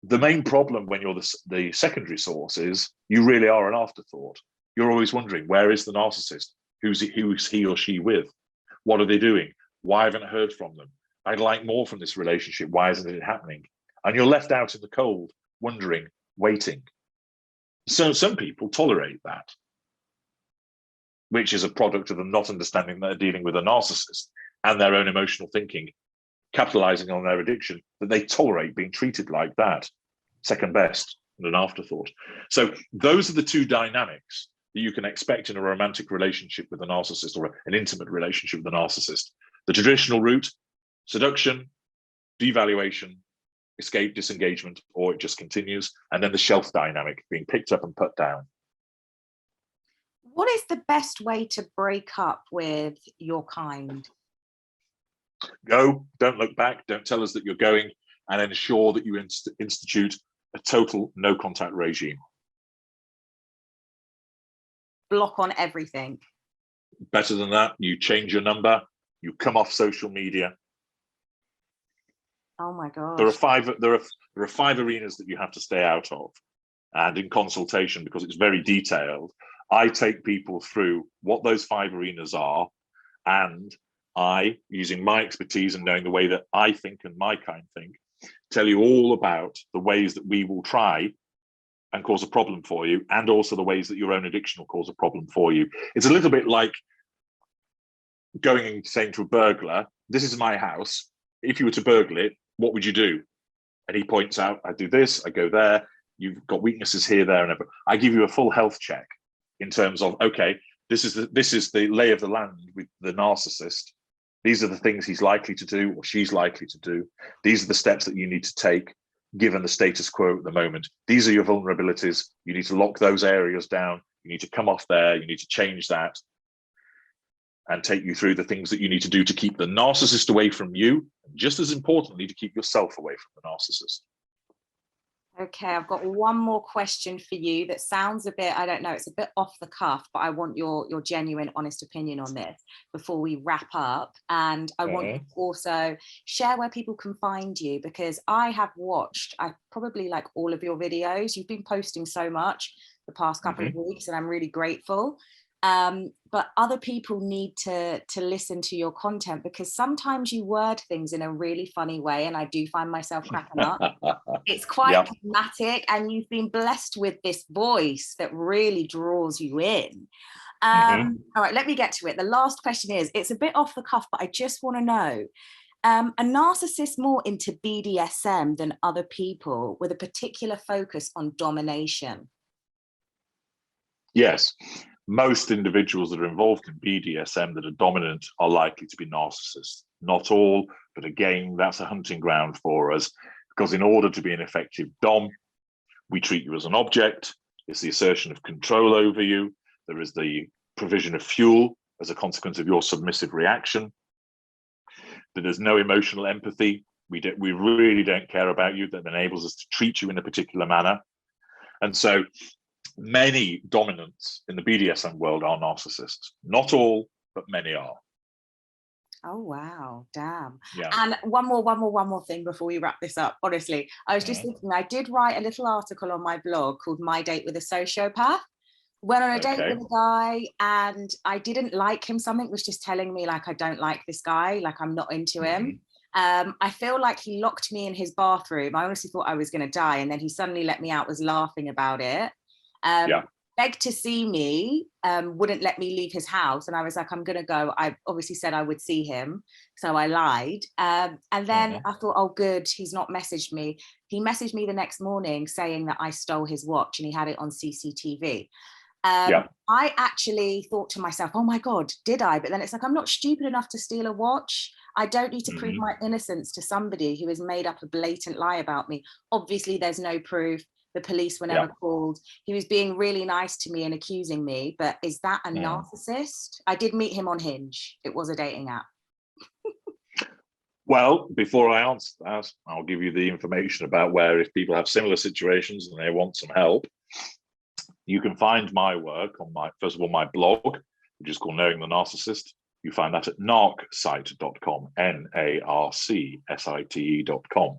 [SPEAKER 2] The main problem when you're the secondary source is you really are an afterthought. You're always wondering, where is the narcissist? Who's he or she with? What are they doing? Why haven't I heard from them? I'd like more from this relationship. Why isn't it happening? And you're left out in the cold, wondering, waiting. So some people tolerate that, which is a product of them not understanding that they're dealing with a narcissist and their own emotional thinking, capitalizing on their addiction, that they tolerate being treated like that, second best and an afterthought. So those are the two dynamics that you can expect in a romantic relationship with a narcissist or an intimate relationship with a narcissist. The traditional route, seduction, devaluation, escape, disengagement, or it just continues. And then the shelf dynamic, being picked up and put down.
[SPEAKER 1] What is the best way to break up with your kind?
[SPEAKER 2] Go, don't look back, don't tell us that you're going, and ensure that you institute a total no contact regime.
[SPEAKER 1] Block on everything.
[SPEAKER 2] Better than that, you change your number, you come off social media.
[SPEAKER 1] Oh my God.
[SPEAKER 2] There are five arenas that you have to stay out of. And in consultation, because it's very detailed, I take people through what those 5 arenas are, and I, using my expertise and knowing the way that I think and my kind think, tell you all about the ways that we will try and cause a problem for you, and also the ways that your own addiction will cause a problem for you. It's a little bit like going and saying to a burglar, this is my house. If you were to burgle it, what would you do? And he points out, I do this, I go there, you've got weaknesses here, there, and everywhere. I give you a full health check in terms of, okay, this is the lay of the land with the narcissist. These are the things he's likely to do or she's likely to do. These are the steps that you need to take given the status quo at the moment. These are your vulnerabilities. You need to lock those areas down. You need to come off there. You need to change that, and take you through the things that you need to do to keep the narcissist away from you, and just as importantly, to keep yourself away from the narcissist.
[SPEAKER 1] Okay, I've got one more question for you that sounds a bit, I don't know, it's a bit off the cuff, but I want your genuine, honest opinion on this before we wrap up. And I want you to also share where people can find you, because I have watched, I probably like all of your videos. You've been posting so much the past couple of weeks, and I'm really grateful. But other people need to listen to your content, because sometimes you word things in a really funny way, and I do find myself cracking up. It's quite dramatic, and you've been blessed with this voice that really draws you in. All right, let me get to it. The last question is, it's a bit off the cuff, but I just want to know, a narcissist more into BDSM than other people, with a particular focus on domination?
[SPEAKER 2] Yes. Most individuals that are involved in BDSM that are dominant are likely to be narcissists. Not all, but again, that's a hunting ground for us, because in order to be an effective Dom, we treat you as an object. It's the assertion of control over you. There is the provision of fuel as a consequence of your submissive reaction. That there's no emotional empathy. We really don't care about you. That enables us to treat you in a particular manner. And so many dominants in the BDSM world are narcissists. Not all, but many are.
[SPEAKER 1] Oh, wow. Damn.
[SPEAKER 2] Yeah.
[SPEAKER 1] And one more thing before we wrap this up. Honestly, I was just thinking, I did write a little article on my blog called My Date with a Sociopath. Went on a date with a guy, and I didn't like him. Something was just telling me, like, I don't like this guy, like I'm not into him. I feel like he locked me in his bathroom. I honestly thought I was going to die, and then he suddenly let me out, was laughing about it. Begged to see me, wouldn't let me leave his house, and I was like, I'm gonna go. I obviously said I would see him, so I lied, and then I thought, oh good, he's not messaged me. He messaged me the next morning saying that I stole his watch, and he had it on CCTV. I actually thought to myself, oh my God, did I? But then it's like, I'm not stupid enough to steal a watch. I don't need to prove my innocence to somebody who has made up a blatant lie about me. Obviously there's no proof. The police were never called. He was being really nice to me and accusing me, but is that a narcissist? I did meet him on Hinge. It was a dating app.
[SPEAKER 2] Well, before I answer that, I'll give you the information about where, if people have similar situations and they want some help, you can find my work on first of all, my blog, which is called Knowing the Narcissist. You find that at narcsite.com, narcsite.com.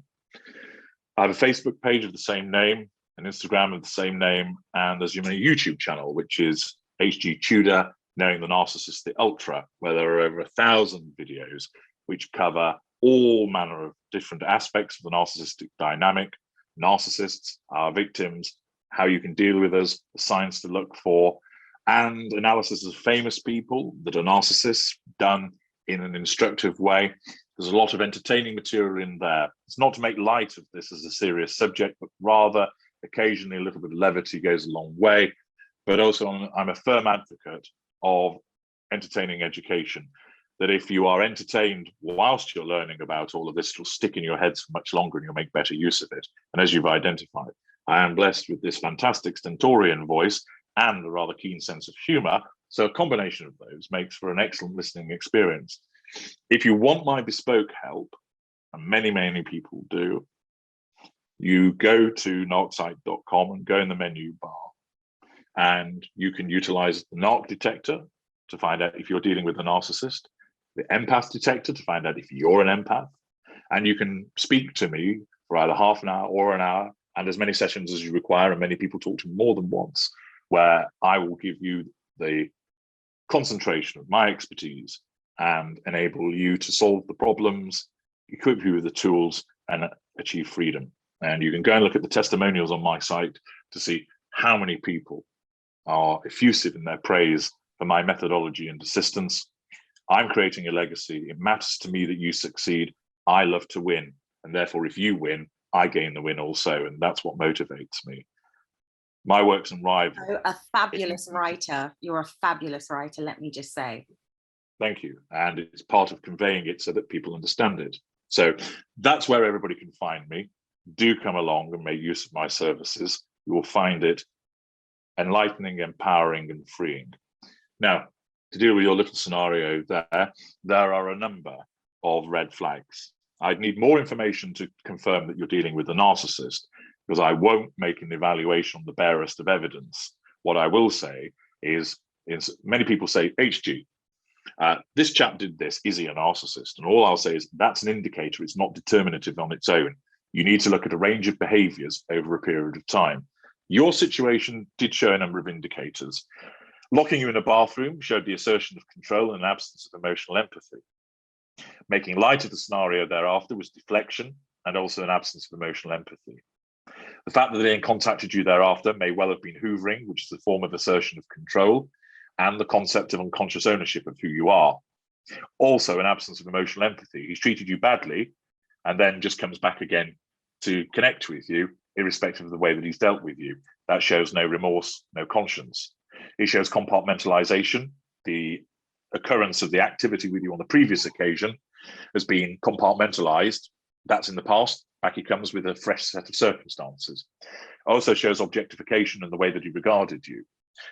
[SPEAKER 2] I have a Facebook page of the same name, an Instagram of the same name, and there's even a YouTube channel, which is HG Tudor, Knowing the Narcissist, the Ultra, where there are over 1,000 videos which cover all manner of different aspects of the narcissistic dynamic, narcissists, our victims, how you can deal with us, the signs to look for, and analysis of famous people that are narcissists done in an instructive way. There's a lot of entertaining material in there. It's not to make light of this as a serious subject, but rather occasionally a little bit of levity goes a long way. But also I'm a firm advocate of entertaining education, that if you are entertained whilst you're learning about all of this, it'll stick in your heads for much longer and you'll make better use of it. And as you've identified, I am blessed with this fantastic stentorian voice and a rather keen sense of humor. So a combination of those makes for an excellent listening experience. If you want my bespoke help, and many, many people do, you go to narcsite.com and go in the menu bar, and you can utilize the narc detector to find out if you're dealing with a narcissist, the empath detector to find out if you're an empath, and you can speak to me for either half an hour or an hour, and as many sessions as you require, and many people talk to me more than once, where I will give you the concentration of my expertise and enable you to solve the problems, equip you with the tools, and achieve freedom. And you can go and look at the testimonials on my site to see how many people are effusive in their praise for my methodology and assistance. I'm creating a legacy. It matters to me that you succeed. I love to win. And therefore, if you win, I gain the win also. And that's what motivates me. My work's unrivaled.
[SPEAKER 1] Oh, a fabulous writer. You're a fabulous writer, let me just say.
[SPEAKER 2] Thank you. And it's part of conveying it so that people understand it. So that's where everybody can find me. Do come along and make use of my services. You will find it enlightening, empowering, and freeing. Now, to deal with your little scenario there are a number of red flags. I'd need more information to confirm that you're dealing with a narcissist, because I won't make an evaluation on the barest of evidence. What I will say is many people say, HG, this chap did this, is he a narcissist? And all I'll say is that's an indicator. It's not determinative on its own. You need to look at a range of behaviors over a period of time. Your situation did show a number of indicators. Locking you in a bathroom showed the assertion of control and an absence of emotional empathy. Making light of the scenario thereafter was deflection and also an absence of emotional empathy. The fact that they then contacted you thereafter may well have been hoovering, which is a form of assertion of control, and the concept of unconscious ownership of who you are. Also, an absence of emotional empathy. He's treated you badly and then just comes back again to connect with you, irrespective of the way that he's dealt with you. That shows no remorse, no conscience. It shows compartmentalization. The occurrence of the activity with you on the previous occasion has been compartmentalized. That's in the past. Back he comes with a fresh set of circumstances. Also shows objectification in the way that he regarded you.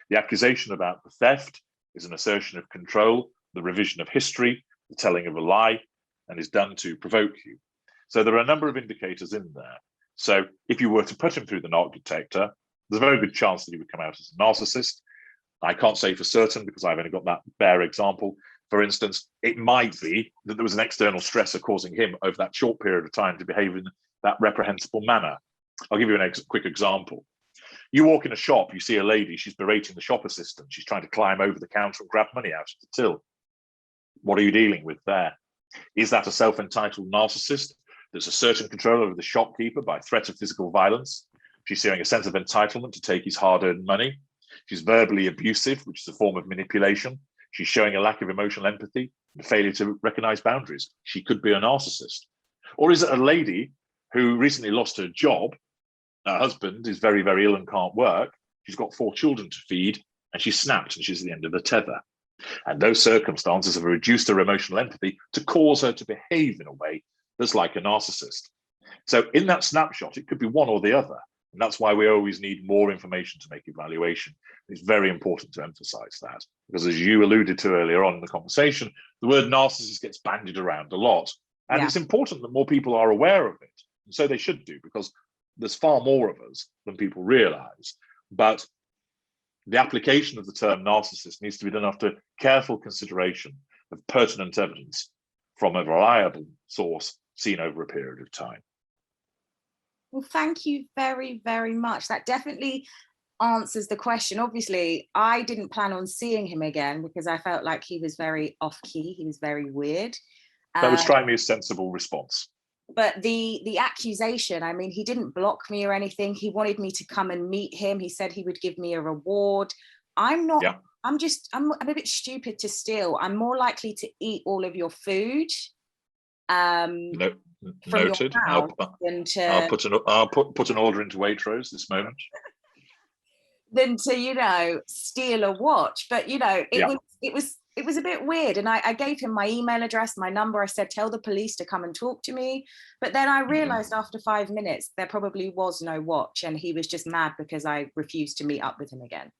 [SPEAKER 2] The accusation about the theft is an assertion of control, the revision of history, the telling of a lie, and is done to provoke you. So there are a number of indicators in there. So if you were to put him through the narc detector, there's a very good chance that he would come out as a narcissist. I can't say for certain because I've only got that bare example. For instance, it might be that there was an external stressor causing him over that short period of time to behave in that reprehensible manner. I'll give you a quick example. You walk in a shop, you see a lady, she's berating the shop assistant. She's trying to climb over the counter and grab money out of the till. What are you dealing with there? Is that a self-entitled narcissist that's asserting control over the shopkeeper by threat of physical violence? She's showing a sense of entitlement to take his hard-earned money. She's verbally abusive, which is a form of manipulation. She's showing a lack of emotional empathy and failure to recognize boundaries. She could be a narcissist. Or is it a lady who recently lost her job? Her husband is very, very ill and can't work. She's got 4 children to feed, and she's snapped and she's at the end of the tether. And those circumstances have reduced her emotional empathy to cause her to behave in a way that's like a narcissist. So in that snapshot, it could be one or the other. And that's why we always need more information to make evaluation. It's very important to emphasize that, because as you alluded to earlier on in the conversation, the word narcissist gets bandied around a lot. And it's important that more people are aware of it. And so they should do, because there's far more of us than people realize. But the application of the term narcissist needs to be done after careful consideration of pertinent evidence from a reliable source seen over a period of time.
[SPEAKER 1] Well, thank you very, very much. That definitely answers the question. Obviously, I didn't plan on seeing him again because I felt like he was very off-key. He was very weird.
[SPEAKER 2] That would strike me as a sensible response. But
[SPEAKER 1] the accusation, I mean, he didn't block me or anything. He wanted me to come and meet him. He said he would give me a reward. I'm not, I'm a bit stupid to steal. I'm more likely to eat all of your food.
[SPEAKER 2] Noted. I'll put an order into Waitrose this moment.
[SPEAKER 1] Than to, steal a watch. But, it was a bit weird. And I gave him my email address, my number. I said, tell the police to come and talk to me. But then I realized after 5 minutes, there probably was no watch. And he was just mad because I refused to meet up with him again.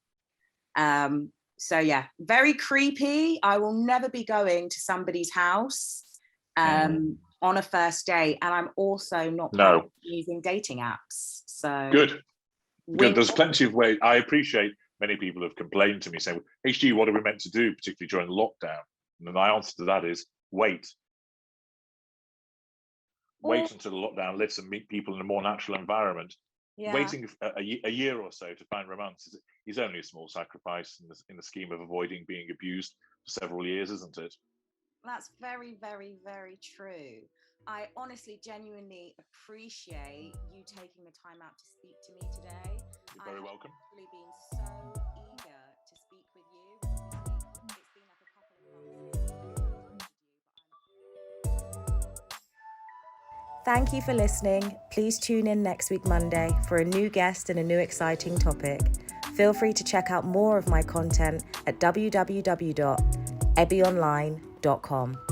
[SPEAKER 1] So yeah, very creepy. I will never be going to somebody's house on a first date. And I'm also not using dating apps. So
[SPEAKER 2] good. There's plenty of ways. I appreciate many people have complained to me saying, HG, what are we meant to do, particularly during lockdown? And my answer to that is wait. Wait until the lockdown lifts and meet people in a more natural environment. Yeah. Waiting a year or so to find romance is only a small sacrifice in the scheme of avoiding being abused for several years, isn't it?
[SPEAKER 1] That's very, very, very true. I honestly, genuinely appreciate you taking the time out to speak to me today.
[SPEAKER 2] You're very welcome.
[SPEAKER 1] I've really been so eager to speak with you. It's been like a couple of months. Thank you for listening. Please tune in next week, Monday, for a new guest and a new exciting topic. Feel free to check out more of my content at www.ebbyonline.com.